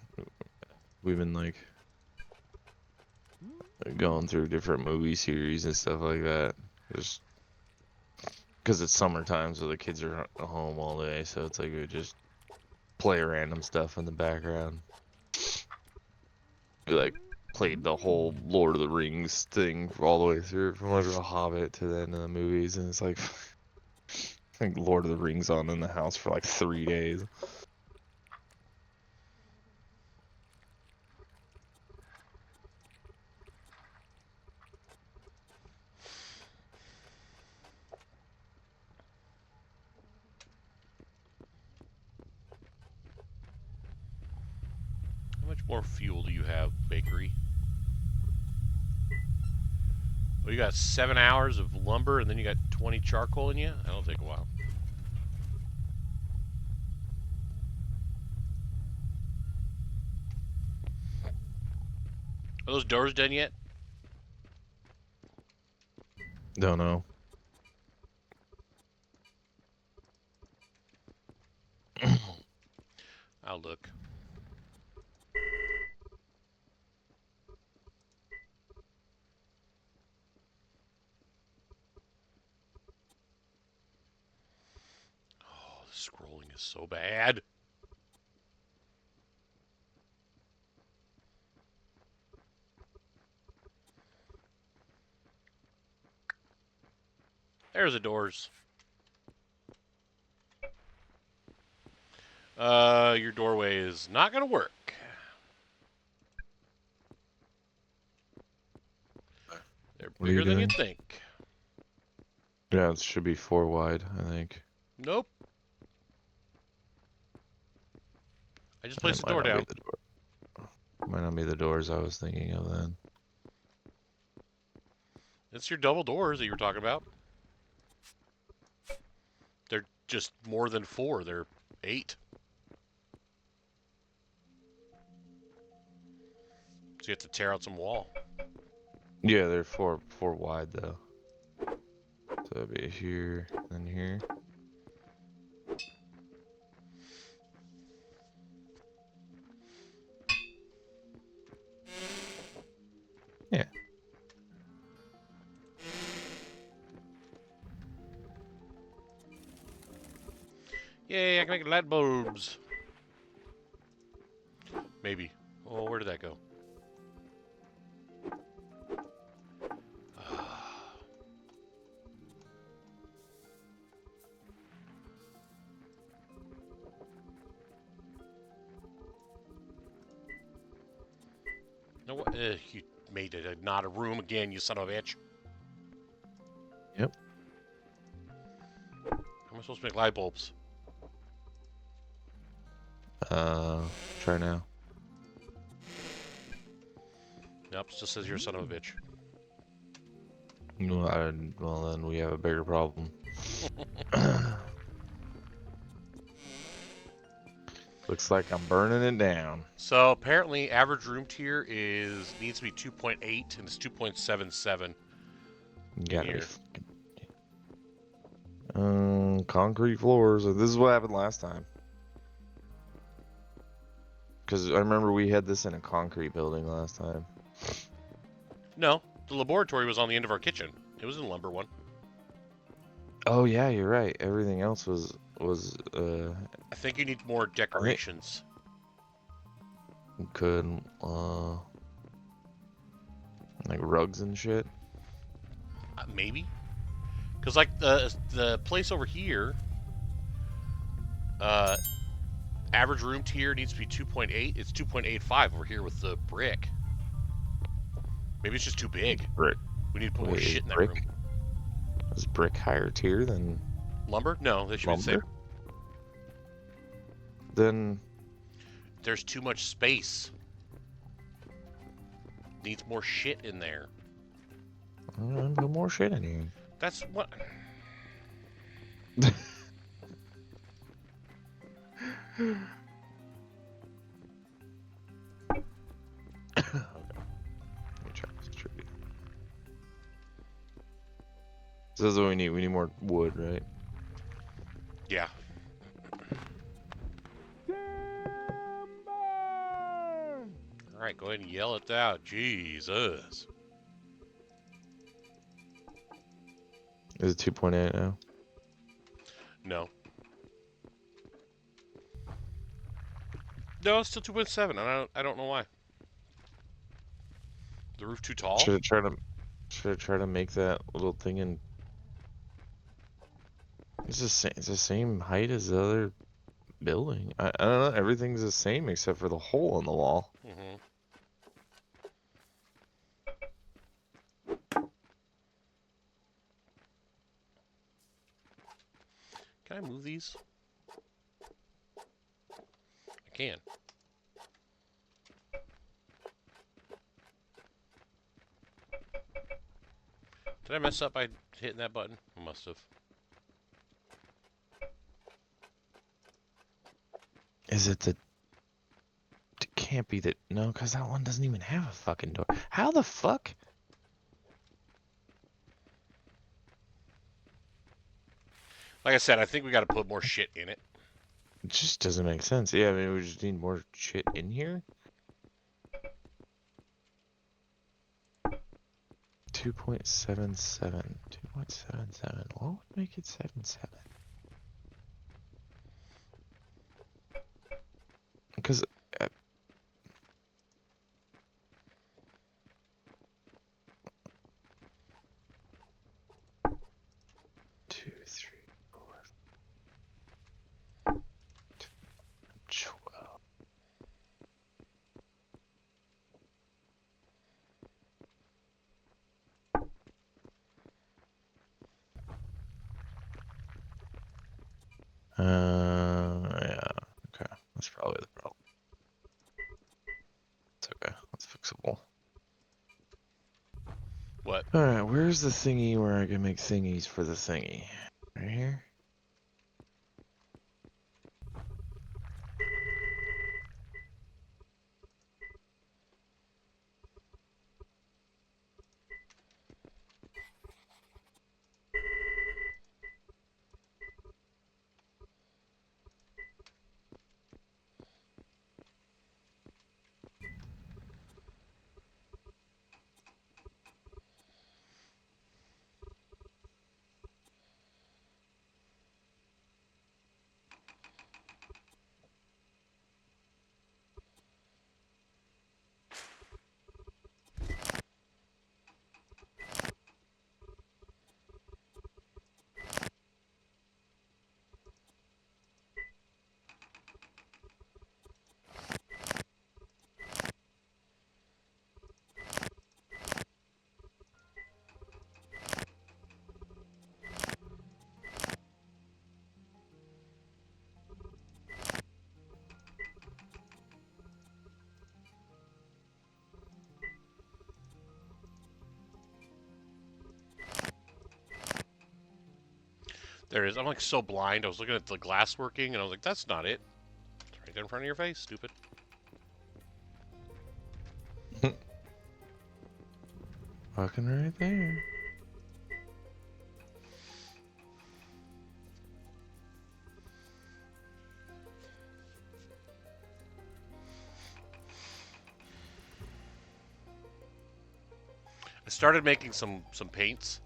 we've been like going through different movie series and stuff like that. Just because it's summertime, so the kids are at home all day, so it's like we just play random stuff in the background. We like played the whole Lord of the Rings thing all the way through, from like The Hobbit to the end of the movies, and it's like I think Lord of the Rings on in the house for like 3 days. How much more fuel do you have, bakery? Oh, you got 7 hours of lumber and then you got 20 charcoal in you? That'll take a while. Are those doors done yet? Don't know. I'll look. Oh, the scrolling is so bad. There's the doors. Your doorway is not gonna work. They're What are you bigger than you doing? think. Yeah, it should be 4 wide, I think. Nope. I just It placed the might door not be down. the door. Might not be the doors I was thinking of then. It's your double doors that you were talking about. They're just more than 4. They're 8. So you have to tear out some wall. Yeah, they're four wide though. So it'd be here and here. Yeah. Yay, I can make light bulbs. Maybe. Oh, where did that go? No, what? You made it not a room again, you son of a bitch. Yep. How am I supposed to make light bulbs? Try now. Nope, still says you're a son of a bitch. Well, then we have a bigger problem. Looks like I'm burning it down. So apparently, average room tier needs to be 2.8 and it's 2.77. You gotta be. Here. Concrete floors. This is what happened last time. Because I remember we had this in a concrete building last time. No, the laboratory was on the end of our kitchen. It was in lumber one. Oh yeah, you're right. Everything else was I think you need more decorations. could like rugs and shit. Maybe, because like the place over here, average room tier needs to be 2.8. It's 2.85 over here with the brick. Maybe it's just too big. Brick. We need to put more Wait, shit in that brick? room. Is brick higher tier than Lumber? No, they should be the same. lumber? Then There's too much space. Needs more shit in there. put more shit in here. That's what. Okay. Let me try this trivia. So this is what we need. We need more wood, right? Yeah. All right, go ahead and yell it out. Jesus. Is it 2.8 now? No. No, it's still 2.7. And I don't know why. The roof too tall? Should I try to make that little thing in? It's the same height as the other building. I don't know. Everything's the same except for the hole in the wall. Mm-hmm. Can I move these? I can. Did I mess up by hitting that button? I must have. Is it the? It can't be that. No, because that one doesn't even have a fucking door. How the fuck? Like I said, I think we got to put more shit in it. It just doesn't make sense. Yeah, I mean, we just need more shit in here. 2.77. 2.77. What would make it 77? Because. 2, 3, 4, 12. Yeah. Okay. That's probably the problem. It's okay. That's fixable. What? Alright, where's the thingy where I can make thingies for the thingy? Right here? There it is. I'm like so blind. I was looking at the glass working, and I was like, that's not it. It's right there in front of your face, stupid. Fucking right there. I started making some paints.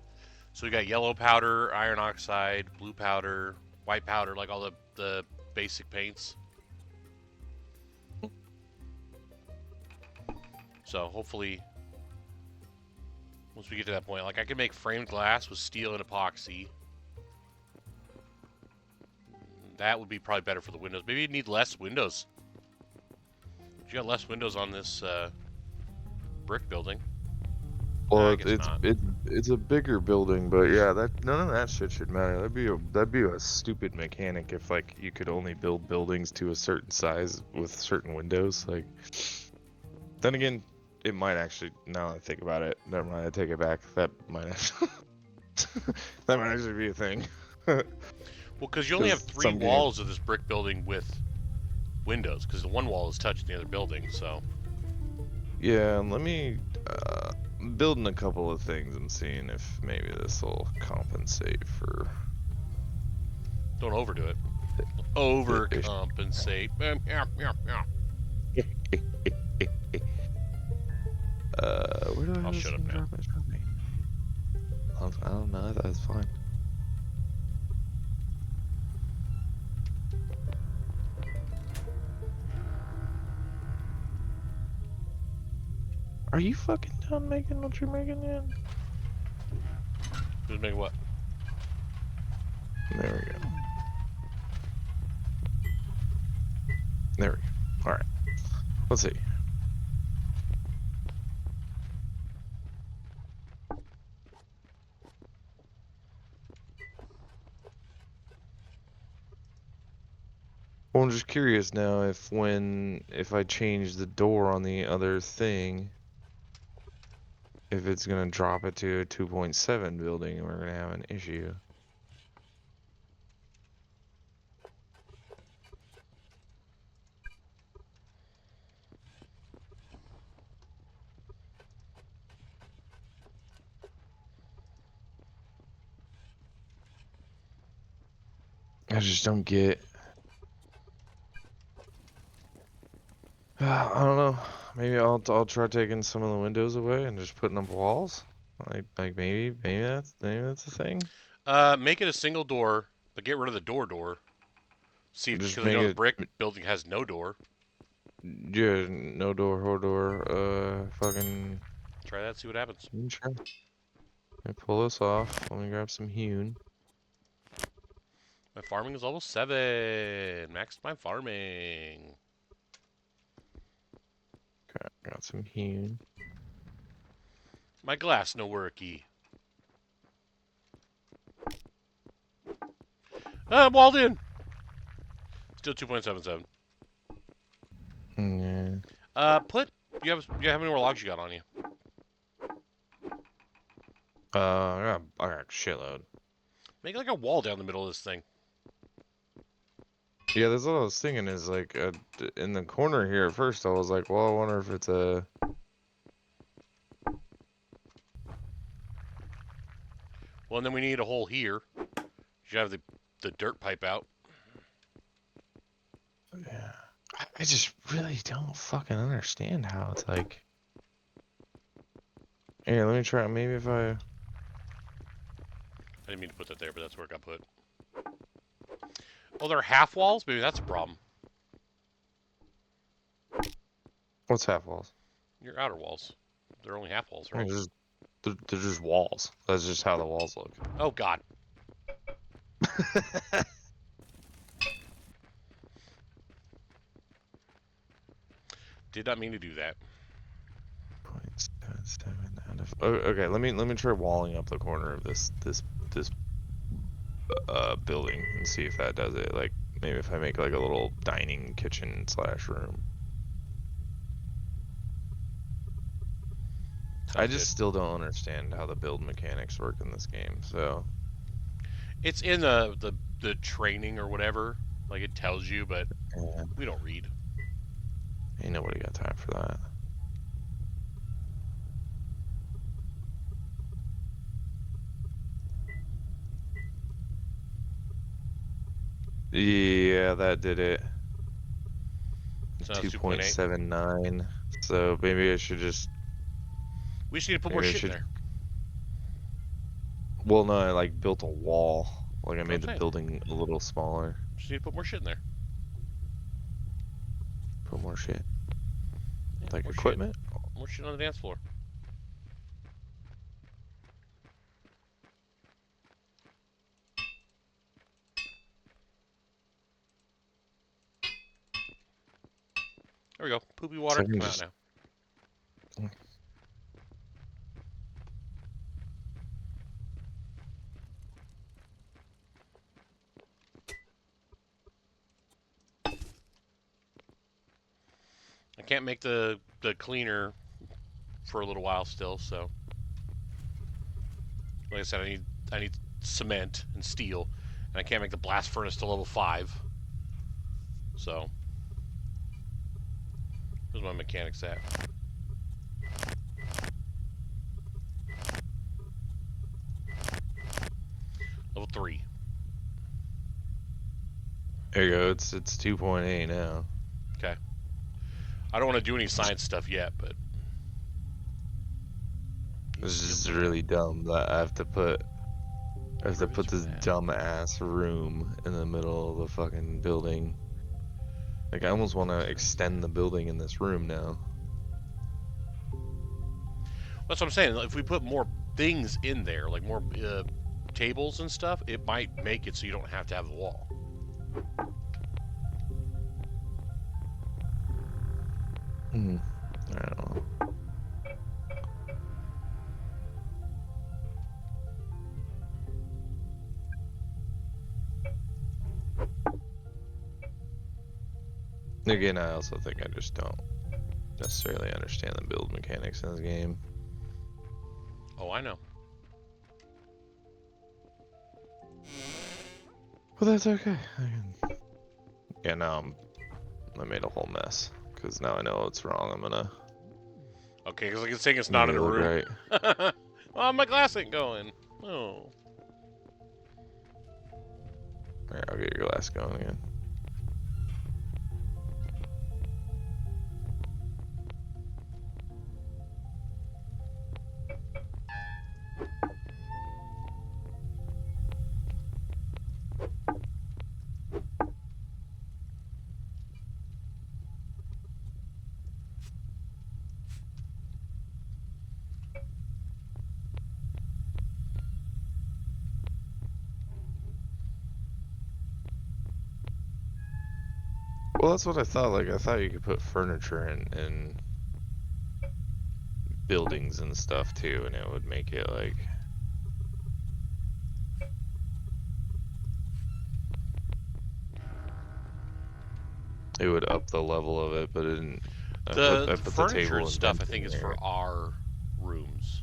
So we got yellow powder, iron oxide, blue powder, white powder, like all the basic paints. So hopefully, once we get to that point, like I can make framed glass with steel and epoxy. That would be probably better for the windows. Maybe you need less windows. You got less windows on this brick building. Well, I guess not. it's a bigger building, but yeah, that none of that shit should matter. That'd be a stupid mechanic if like you could only build buildings to a certain size with certain windows. Like, then again, it might actually. Now that I think about it, never mind. I take it back. That might actually, that might actually be a thing. Well, because you only have 'Cause 3 some walls of this brick building with windows, because the one wall is touching the other building. So Yeah, let me building a couple of things and seeing if maybe this will compensate for don't overdo it. the issue. Overcompensate. Yeah. Where do I I'll have this shut up thing now. drop? It's dropping. I don't know. That's fine. Are you fucking done making what you're making yet? Who's making what? There we go. There we go. Alright. Let's see. Well, I'm just curious now if I change the door on the other thing, if it's gonna drop it to a 2.7 building and we're gonna have an issue. I just don't get. I don't know. Maybe I'll try taking some of the windows away and just putting up walls. Like maybe that's the thing. Make it a single door, but get rid of the door. See, Just because make the it, brick building has no door. yeah, no door, whole door. Fucking. Try that, see what happens. Let me try. Let me pull this off. Let me grab some hewn. My farming is level 7. Max my farming. Okay, got some hewn. My glass no worky. I'm walled in. Still 2.77. Yeah. You have how many more logs you got on you? I got a shitload. Make like a wall down the middle of this thing. Yeah, that's what I was thinking. Is like in the corner here. At first, I was like, well, I wonder if it's a. Well, and then we need a hole here. You have the dirt pipe out. Yeah. I just really don't fucking understand how it's like. Here, let me try. Maybe if I. I didn't mean to put that there, but that's where it got put. Oh, they're half walls? Maybe that's a problem. What's half walls? Your outer walls. They're only half walls, Oh, right? they're just walls. That's just how the walls look. Oh, God. Did not mean to do that. 0.77 out of. Okay, let me try walling up the corner of this building and see if that does it. Like maybe if I make like a little dining kitchen / room. I just still don't understand how the build mechanics work in this game. So It's in the training or whatever. Like it tells you, but Yeah, we don't read. ain't nobody got time for that. Yeah, that did it. So now it's 2.8. 2.79. So maybe I should just. We just need to put more Maybe I shit in should. there. Well, no, I like built a wall. Like I That's what I'm made the saying. building a little smaller. Just need to put more shit in there. Put more shit. Yeah, Like more shit. equipment. More shit on the dance floor. There we go. Poopy So water I can come out just. now. I can't make the cleaner for a little while still, so like I said, I need cement and steel, and I can't make the blast furnace to level 5. So where's my mechanics at? Level 3. There you go. It's 2.8 now. Okay. I don't want to do any science stuff yet, but This you'll is know. really dumb that I have to put. I have to Rivets put for this that. dumb ass room in the middle of the fucking building. Like I almost want to extend the building in this room now. That's what I'm saying. If we put more things in there, like more tables and stuff, it might make it so you don't have to have the wall. I don't know. Again, I also think I just don't necessarily understand the build mechanics in this game. Oh, I know. Well, that's okay. Yeah, now I made a whole mess because now I know what's wrong. I'm gonna Okay, because it's saying it's not make in it a look room. right. Well, my glass ain't going. Oh. Alright, I'll get your glass going again. Well, that's what I thought. Like, I thought you could put furniture in buildings and stuff too, and it would make it like. It would up the level of it, but it didn't. I The put the furniture and table and stuff, vent I in think, is for there. our rooms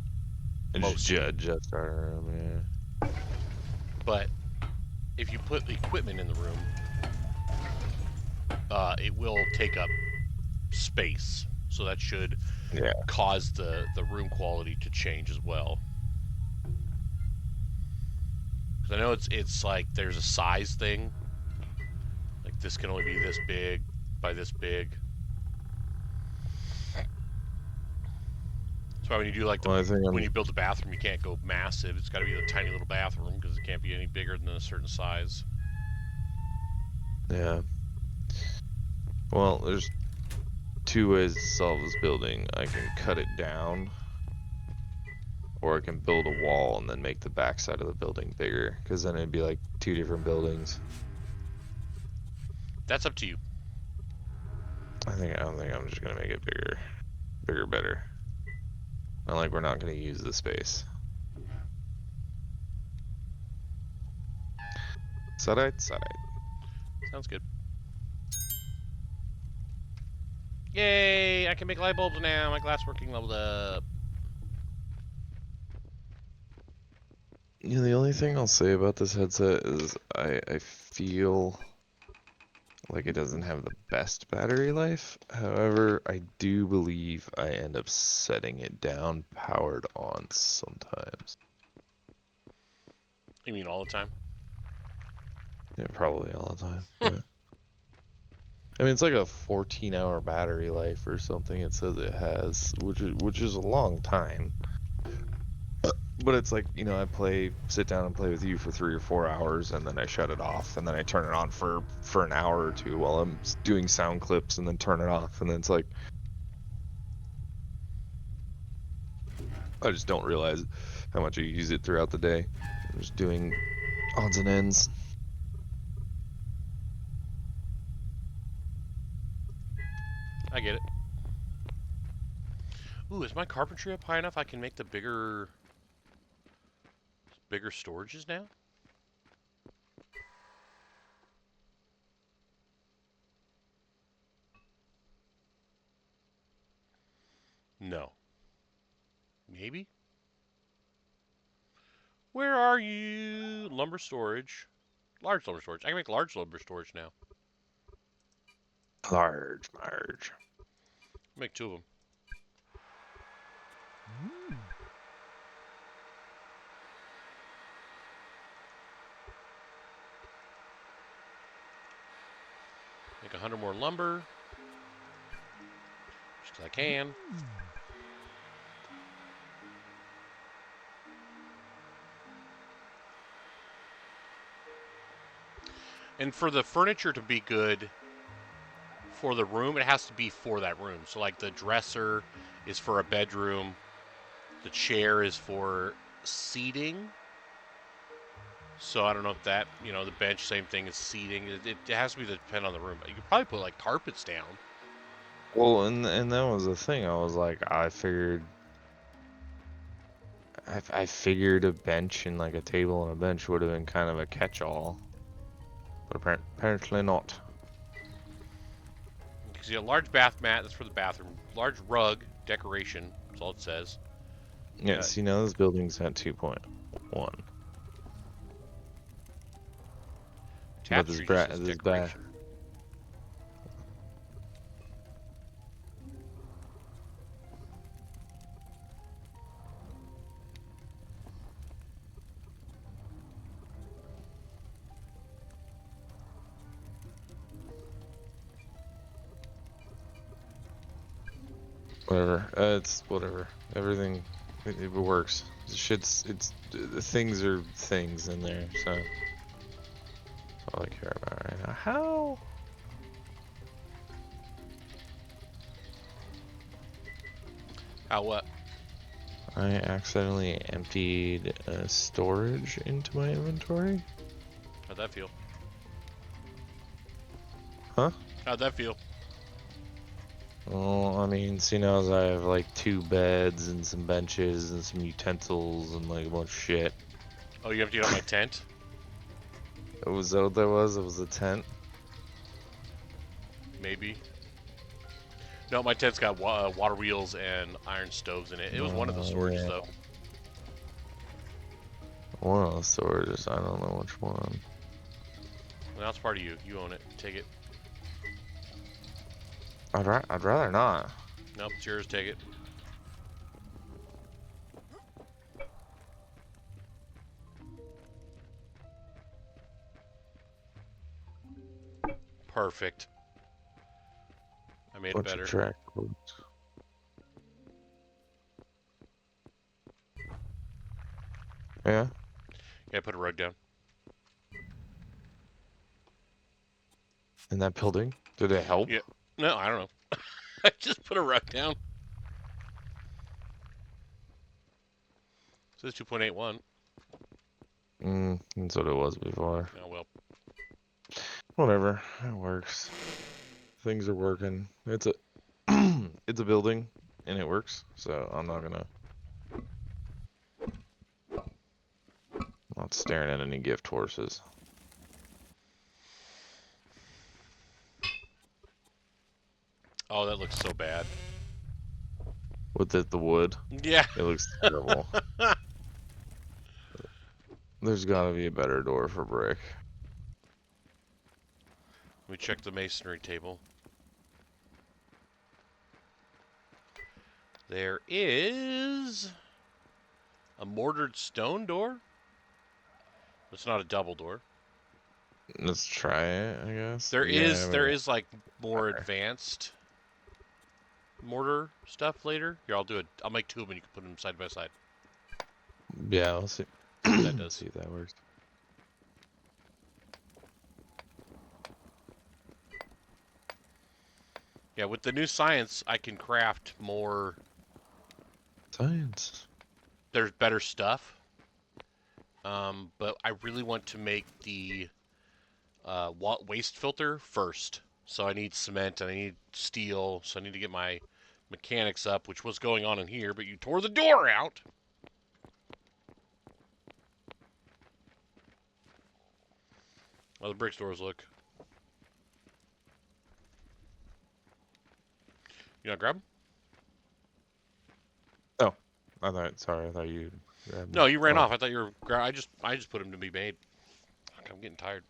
And mostly. just our room, yeah. But if you put equipment in the room, it will take up space. So that should Yeah. cause the room quality to change as well. Because I know it's like there's a size thing. Like this can only be this big by this big. That's why when you do like Well, I think when I'm. you build the bathroom, you can't go massive. It's got to be a tiny little bathroom because it can't be any bigger than a certain size. Yeah. Well, there's two ways to solve this building. I can cut it down, or I can build a wall and then make the backside of the building bigger, because then it'd be like two different buildings. That's up to you. I don't think I'm just gonna make it bigger. Bigger, better. Not like we're not gonna use the space. Side. Sounds good. Yay! I can make light bulbs now. My glassworking leveled up. You know, the only thing I'll say about this headset is I feel like it doesn't have the best battery life. However, I do believe I end up setting it down powered on sometimes. You mean all the time? Yeah, probably all the time. But I mean, it's like a 14-hour battery life or something. It says it has, which is a long time. But it's like, you know, sit down and play with you for 3 or 4 hours, and then I shut it off, and then I turn it on for an hour or two while I'm doing sound clips, and then turn it off, and then it's like I just don't realize how much I use it throughout the day. I'm just doing odds and ends. I get it. Ooh, is my carpentry up high enough I can make the bigger storages now? No. Maybe? Where are you? Lumber storage. Large lumber storage. I can make large lumber storage now. Large. Make 2 of them. Make 100 more lumber. Just 'cause I can. And for the furniture to be good for the room, it has to be for that room. So like the dresser is for a bedroom. The chair is for seating. So I don't know if that, the bench, same thing as seating. It has to be depend on the room. You could probably put like carpets down. Well, and that was the thing. I was like, I figured a bench and like a table and a bench would have been kind of a catch-all, but apparently not. Because you got a large bath mat, that's for the bathroom. Large rug, decoration, that's all it says. Yeah, see, now this building's at 2.1. But Tapestry just says decoration. Whatever. It's whatever. Everything, it works. The things are things in there, so that's all I care about right now. How? How what? I accidentally emptied storage into my inventory. How'd that feel? Huh? How'd that feel? Well, I mean, see now as I have like 2 beds and some benches and some utensils and like a bunch of shit. Oh, you emptied out my tent? Was that what that was? It was a tent? Maybe. No, my tent's got water wheels and iron stoves in it. It was one of the storages, yeah. though. One of the storages, I don't know which one. Well, that's part of you. You own it. Take it. I'd rather not. Nope, it's yours. Take it. Perfect. I made it Bunch better. of track codes. Yeah? Yeah, put a rug down. In that building? Did it help? Yeah. No, I don't know. I just put a rug down. It says 2.81. That's what it was before. Oh, well. Whatever. It works. Things are working. It's a it's a building and it works, so I'm not staring at any gift horses. Oh, that looks so bad. With the wood. Yeah. It looks terrible. There's gotta be a better door for brick. Let me check the masonry table. There is a mortared stone door. It's not a double door. Let's try it, I guess. There Yeah, is like more advanced mortar stuff later. Here, I'll make 2 of them and you can put them side by side. yeah, I'll see. That does. See if that works. Yeah, with the new science, I can craft more. Science. There's better stuff. But I really want to make the waste filter first. So I need cement and I need steel. So I need to get my mechanics up, which was going on in here, but you tore the door out. How the brick stores look. You not grab 'em? I thought you grabbed No, me. you ran Oh, off. I thought you were. I just put them to be made. Fuck, I'm getting tired.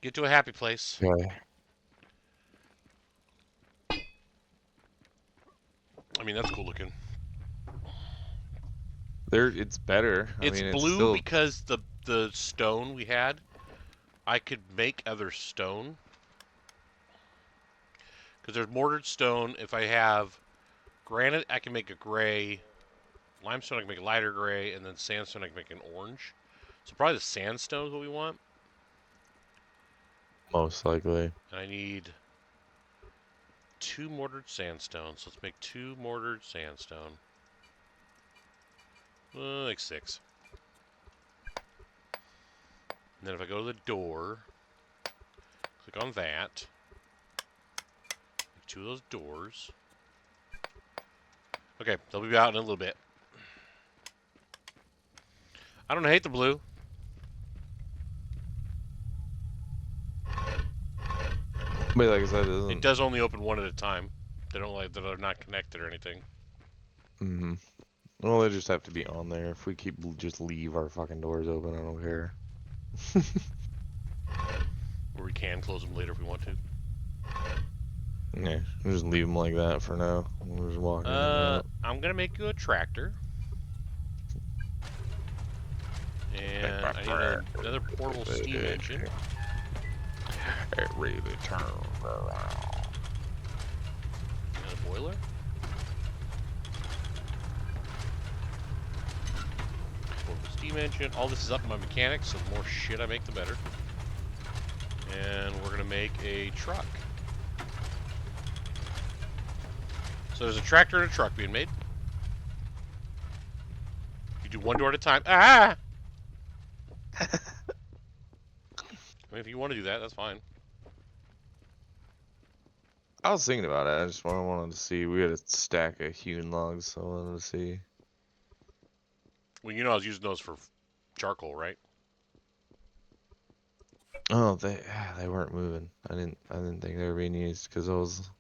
Get to a happy place. okay. I mean, that's cool looking. It's better. I It's mean, it's blue still because the stone we had, I could make other stone. Because there's mortared stone. If I have granite, I can make a gray. Limestone, I can make a lighter gray. And then sandstone, I can make an orange. So probably the sandstone is what we want. most likely. And I need 2 mortared sandstone. So let's make 2 mortared sandstone. Like 6. And then if I go to the door, click on that. Make 2 of those doors. Okay, they'll be out in a little bit. I don't hate the blue. But like I said, it doesn't. It does only open one at a time. They don't like that are not connected or anything. Mm-hmm. Well, they just have to be on there. If we just leave our fucking doors open, I don't care. Or we can close them later if we want to. Yeah, we'll just leave them like that for now. We'll just walk in and out. I'm gonna make you a tractor. And I need another portable steam engine. It really turns around. And a boiler. Portable steam engine. All this is up in my mechanics, so the more shit I make, the better. And we're gonna make a truck. So there's a tractor and a truck being made. You do 1 door at a time. Ah! I mean, if you want to do that, that's fine. I was thinking about it. I just wanted to see. We had a stack of hewn logs, so I wanted to see. Well, you know I was using those for charcoal, right? Oh, they weren't moving. I didn't think they were being used because I was.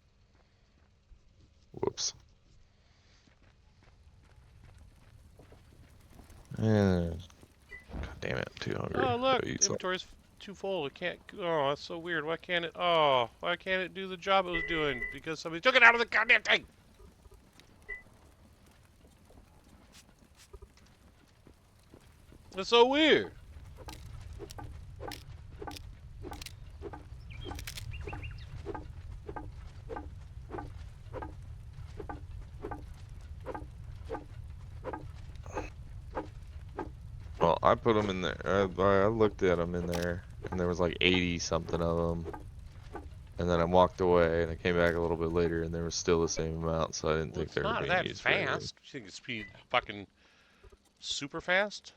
Whoops. God damn it! I'm too hungry. Oh, look, to eat something. inventory's too full. It can't. Oh, that's so weird. Why can't it? Oh, why can't it do the job it was doing? Because somebody took it out of the goddamn thing. That's so weird. Well, I put them in there. I looked at them in there, and there was like 80 something of them. And then I walked away, and I came back a little bit later, and there was still the same amount. So I didn't Well, think it's they were not being that used for anything. fast. You think it's speed fucking super fast?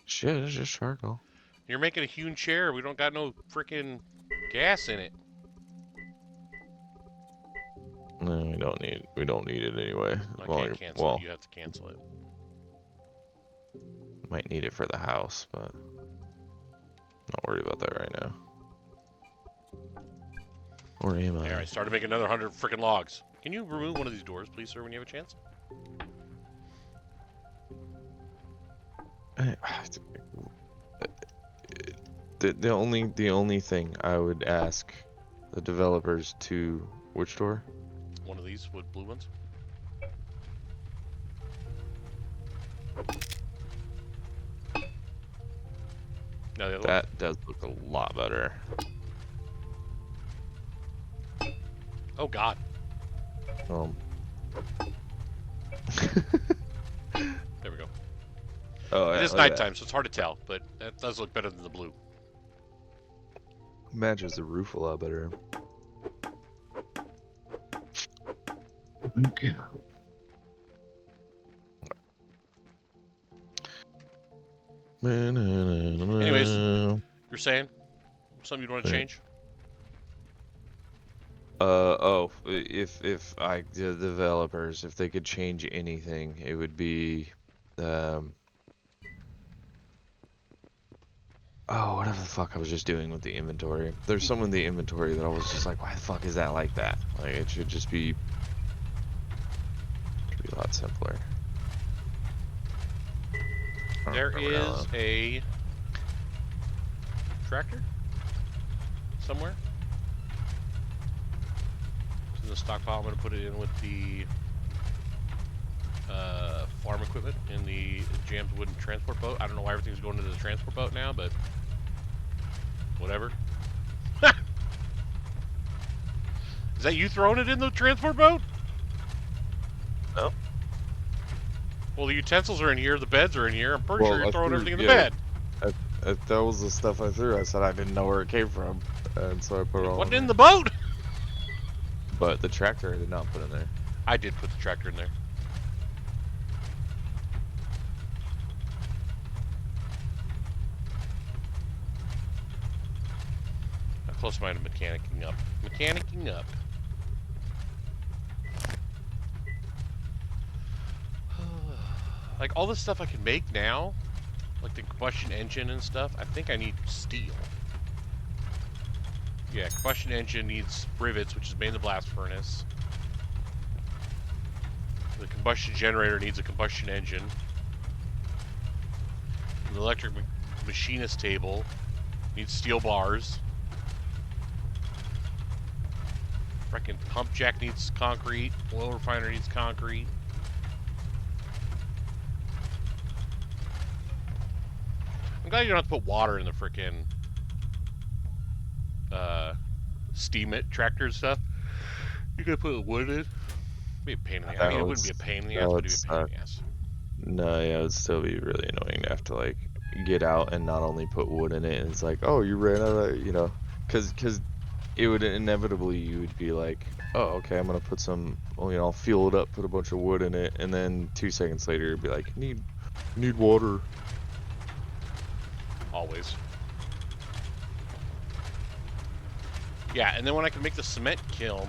Shit, it's just charcoal. You're making a hewn chair. We don't got no freaking gas in it. No, we don't need it anyway. I Well, can't cancel it. You have to cancel it. might need it for the house, but not worried about that right now. Or am I? There, I started making another 100 freaking logs. Can you remove one of these doors, please, sir, when you have a chance? The only thing I would ask the developers to which door? One of these with blue ones. No, the other one. That does look a lot better. Oh God. Um. There we go. Oh, It yeah, is look at nighttime, so it's hard to tell, but that does look better than the blue. that. Matches the roof a lot better. Okay. Anyways, you're saying something you'd want to Right. change? If the developers, if they could change anything, it would be, oh, whatever the fuck I was just doing with the inventory. There's some in the inventory that I was just like, why the fuck is that like that? Like, it should just be, a lot simpler. I don't There remember now, is though. a tractor somewhere. It's in the stockpile. I'm going to put it in with the farm equipment in the jammed wooden transport boat. I don't know why everything's going to the transport boat now, but whatever. Is that you throwing it in the transport boat? No. Well, the utensils are in here, the beds are in here. I'm pretty Well, sure you're I throwing threw- everything in the yeah, bed. That was the stuff I threw. I said I didn't know where it came from, and so I put it It all wasn't in in there. the boat. But the tractor I did not put in there. I did put the tractor in there. How close am I to mechanicking up? Mechanicking up. Like all the stuff I can make now, like the combustion engine and stuff, I think I need steel. Yeah, combustion engine needs rivets, which is made in the blast furnace. The combustion generator needs a combustion engine. The electric machinist table needs steel bars. Freaking pump jack needs concrete. Oil refiner needs concrete. I'm glad you don't have to put water in the freaking steam it tractor and stuff. You could put wood in. It'd be a pain in the ass. I mean, it wouldn't be a pain in the ass, but it'd be a pain in the ass. No, yeah, it would still be really annoying to have to like get out and not only put wood in it. And it's like, oh, you ran out of, because it would inevitably you would be like, oh, okay, I'm gonna put some, I'll fuel it up, put a bunch of wood in it, and then 2 seconds later it'd be like, need water. Always. Yeah, and then when I can make the cement kiln,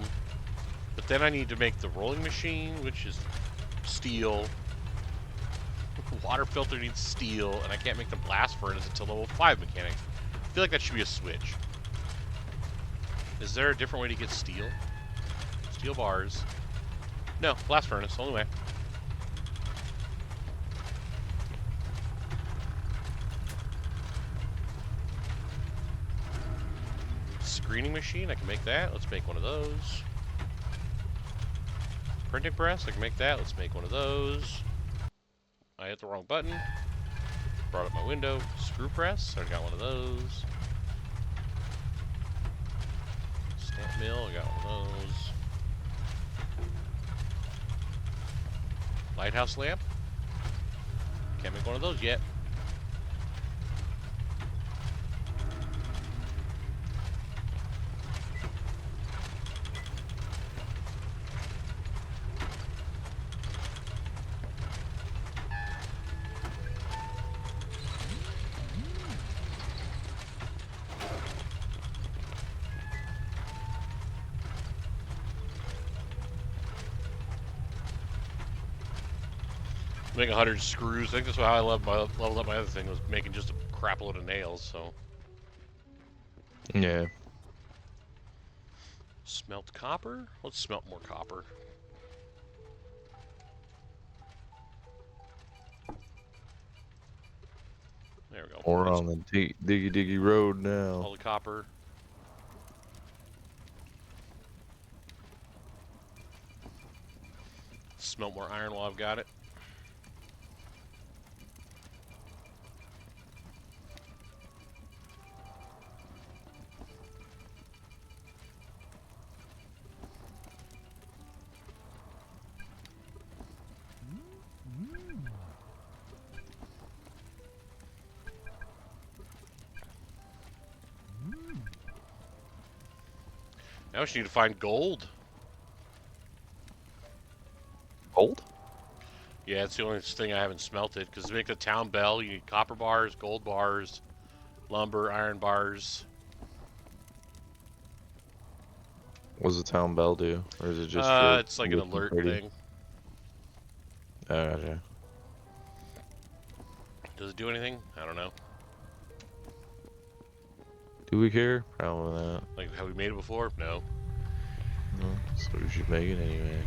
but then I need to make the rolling machine, which is steel. Water filter needs steel, and I can't make the blast furnace until level 5 mechanics. I feel like that should be a switch. Is there a different way to get steel? Steel bars. No, blast furnace, only way. Screening machine, I can make that. Let's make one of those. Printing press, I can make that. Let's make one of those. I hit the wrong button. Brought up my window. Screw press, I got one of those. Stamp mill, I got one of those. Lighthouse lamp. Can't make one of those yet. Make 100 screws. I think that's how I leveled up my other thing, was making just a crap load of nails, so. Yeah. Smelt copper? Let's smelt more copper. There we go. We're That's on the diggy diggy road now. all the copper. Smelt more iron while I've got it. Now we just need to find gold. Gold? Yeah, it's the only thing I haven't smelted. Because to make the town bell, you need copper bars, gold bars, lumber, iron bars. What does the town bell do? Or is it just for It's like an looking alert pretty? thing. Oh, gotcha. Does it do anything? I don't know. Do we care? Probably not. Like, have we made it before? No. No, so we should make it anyway.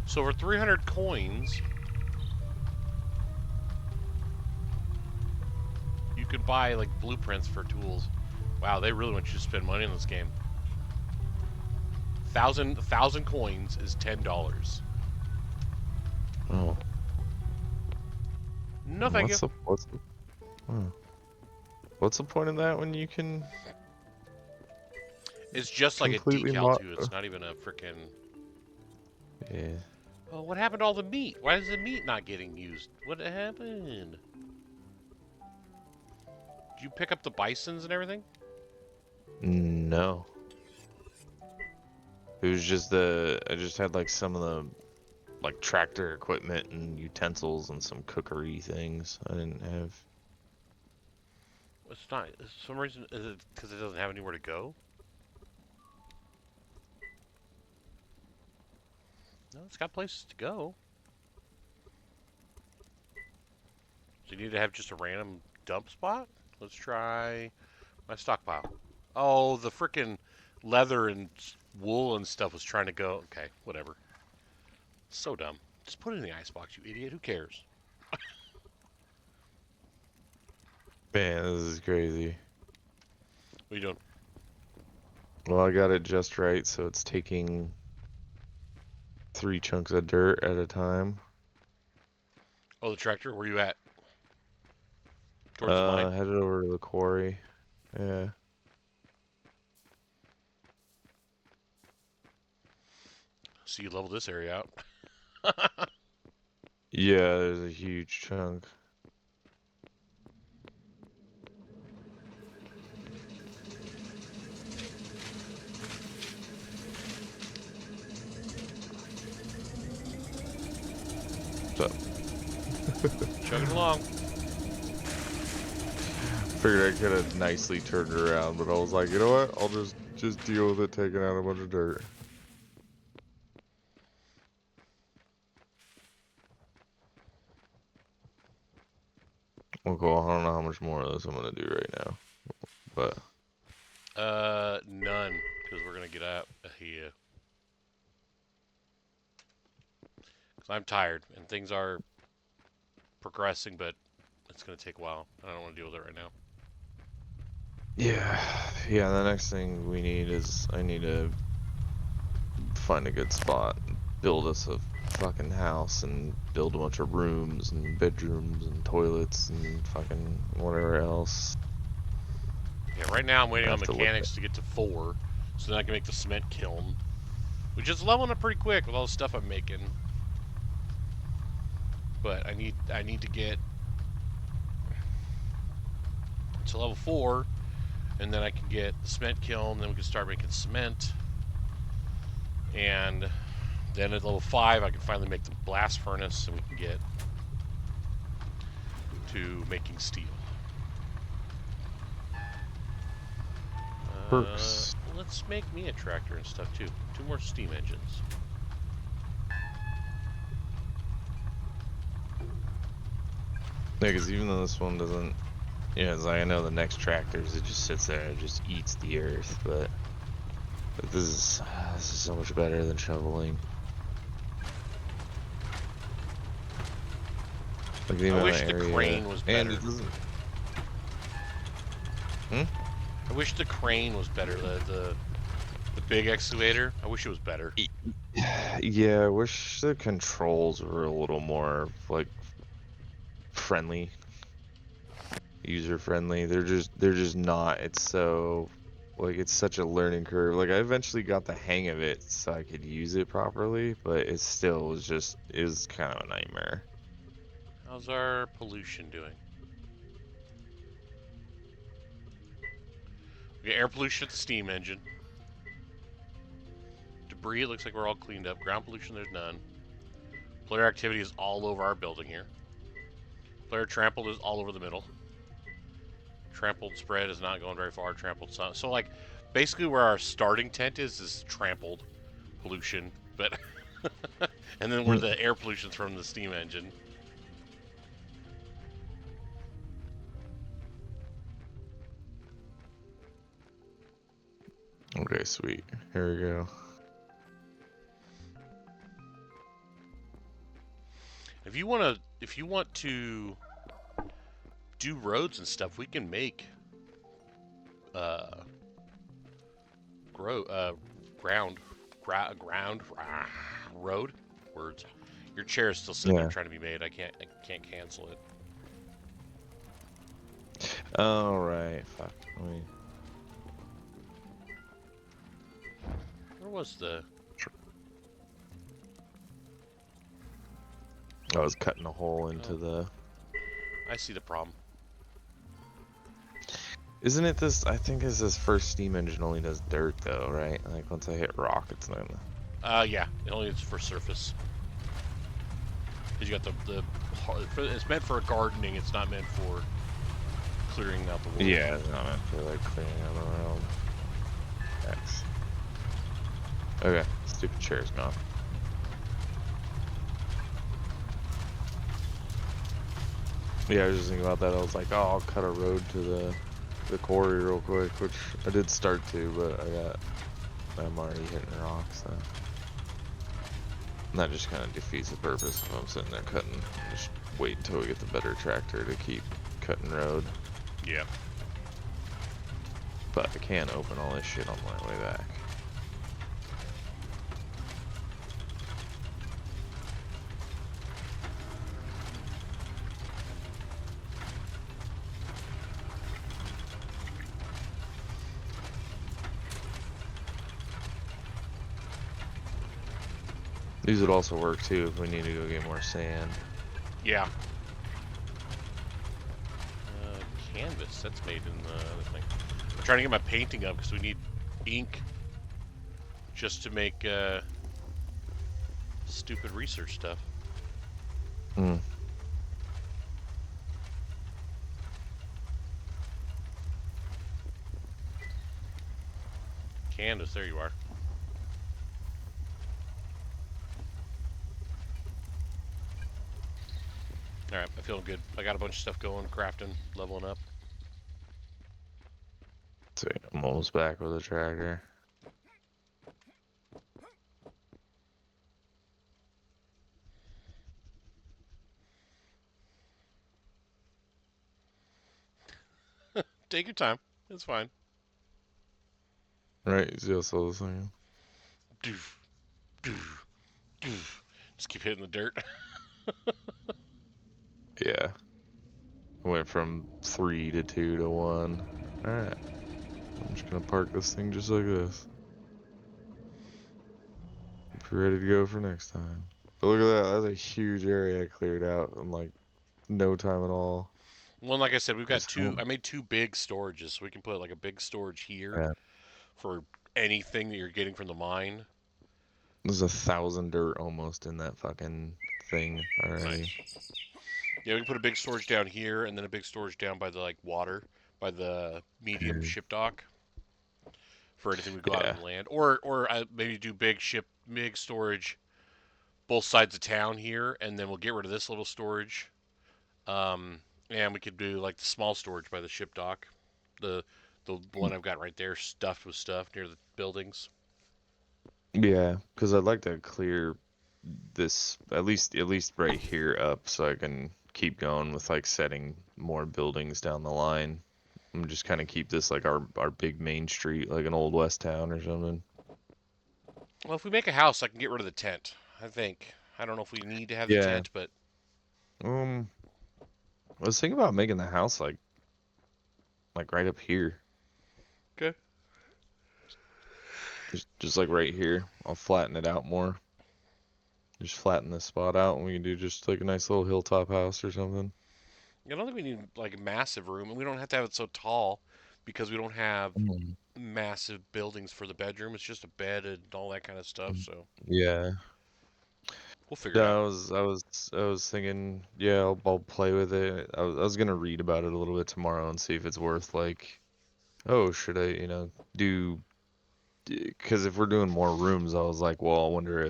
So for 300 coins, you could buy like blueprints for tools. Wow, they really want you to spend money in this game. 1,000 coins is $10. Oh. No, thank you. What's the point of that when you can It's just like a completely decal too. It's not even a freaking. Yeah. Oh, what happened to all the meat? Why is the meat not getting used? What happened? Did you pick up the bisons and everything? No. It was just I just had like some of the like tractor equipment and utensils and some cookery things. I didn't have. It's not. For some reason, is it because it doesn't have anywhere to go? No, it's got places to go. So you need to have just a random dump spot? Let's try my stockpile. Oh, the frickin' leather and wool and stuff was trying to go. Okay, whatever. So dumb. Just put it in the icebox, you idiot. Who cares? Man, this is crazy. What are you doing? Well, I got it just right, so it's taking 3 chunks of dirt at a time. Oh, the tractor? Where you at? Towards the mine? Headed over to the quarry. Yeah. So you level this area out. Yeah, there's a huge chunk. So, Chugging along. figured I could have nicely turned it around, but I was like, you know what? I'll just deal with it taking out a bunch of dirt. Well, cool. I don't know how much more of this I'm gonna do right now, but None. Because we're going to get out of here. Because I'm tired, and things are progressing, but it's going to take a while. I don't want to deal with it right now. yeah, the next thing we need is I need to find a good spot, build us a fucking house, and build a bunch of rooms and bedrooms and toilets and fucking whatever else. Yeah, right now I'm waiting on Have to look mechanics to get to 4, so then I can make the cement kiln. Which is leveling up pretty quick with all the stuff I'm making. But I need to get to level 4, and then I can get the cement kiln, then we can start making cement. And then at level 5 I can finally make the blast furnace, and we can get to making steel. Perks. Let's make me a tractor and stuff too. 2 more steam engines. Yeah, because even though this one doesn't, yeah, it's like I know the next tractors, it just sits there and it just eats the earth, but this is so much better than shoveling. Like the I amount wish of the area, crane was and better. it doesn't. I wish the crane was better. The big excavator. I wish it was better. Yeah, I wish the controls were a little more like friendly, user friendly. They're just not. It's so like it's such a learning curve. Like I eventually got the hang of it so I could use it properly, but it still was just is kind of a nightmare. How's our pollution doing? We got air pollution at the steam engine. Debris, it looks like we're all cleaned up. Ground pollution, there's none. Player activity is all over our building here. Player trampled is all over the middle. Trampled spread is not going very far. Trampled sun. So like, basically where our starting tent is trampled pollution, but and then where the air pollution's from the steam engine. Okay, sweet. Here we go. If you want to do roads and stuff, we can make ground road words. Your chair is still sitting there Yeah. trying to be made. I can't cancel it. All right. Fuck. Where was the? I was cutting a hole into the. I see the problem. Isn't it this? I think it's this first steam engine only does dirt though, right? Like once I hit rock, it's not. Yeah, it only is for surface. Cause you got it's meant for gardening. It's not meant for clearing out the world. Yeah, it's not meant for like cleaning out the world. X. Okay, stupid chair's gone. Yeah, I was just thinking about that. I was like, oh, I'll cut a road to the quarry real quick, which I did start to, but I'm already hitting rocks. So. And that just kind of defeats the purpose if I'm sitting there cutting. Just wait until we get the better tractor to keep cutting road. Yeah. But I can open all this shit on my way back. These would also work too if we need to go get more sand. Yeah. Canvas, that's made in the other thing. I'm trying to get my painting up because we need ink just to make stupid research stuff. Hmm. Canvas, there you are. Alright, I feel good. I got a bunch of stuff going, crafting, leveling up. So I'm almost back with a tractor. Take your time. It's fine. Right, you see also the thing. Doof, doof, doof. Just keep hitting the dirt. Yeah. I went from 3 to 2 to 1. Alright. I'm just gonna park this thing just like this. Be ready to go for next time. But look at that, that's a huge area I cleared out in like no time at all. Well, like I said, we've got Just two. I made 2 big storages, so we can put like a big storage here Yeah. for anything that you're getting from the mine. There's 1,000 dirt almost in that fucking thing already. Nice. Yeah, we can put a big storage down here, and then a big storage down by the like water, by the medium ship dock. for anything we go out Yeah. on land, or maybe do big storage both sides of town here, and then we'll get rid of this little storage. And we could do like the small storage by the ship dock, the one I've got right there, stuffed with stuff near the buildings. Yeah, because I'd like to clear this at least right here up so I can keep going with like setting more buildings down the line. I'm just kind of keep this like our big main street, like an old west town or something. Well, if we make a house, I can get rid of the tent. I think. I don't know if we need to have the Yeah. tent, but Um, I was thinking about making the house like right up here, okay. just like right here. I'll flatten it out more. Just flatten this spot out, and we can do just like a nice little hilltop house or something. I don't think we need like a massive room, and we don't have to have it so tall because we don't have Mm. massive buildings for the bedroom. It's just a bed and all that kind of stuff. So Yeah. we'll figure it Yeah, out. I was thinking, yeah, I'll play with it. I was gonna read about it a little bit tomorrow and see if it's worth like, oh, should I, do, because if we're doing more rooms, I was like, well, I wonder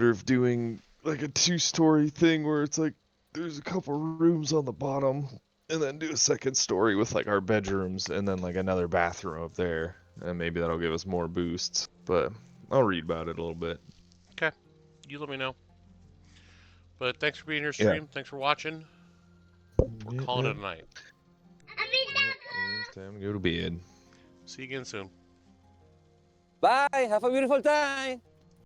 if doing like a two-story thing where it's like there's a couple rooms on the bottom, and then do a second story with like our bedrooms and then like another bathroom up there, and maybe that'll give us more boosts. But I'll read about it a little bit. Okay, you let me know. But thanks for being here, Yeah. stream. Thanks for watching. We're Yeah, calling yeah. it a night. Yeah, it's time to go to bed. See you again soon. Bye. Have a beautiful time.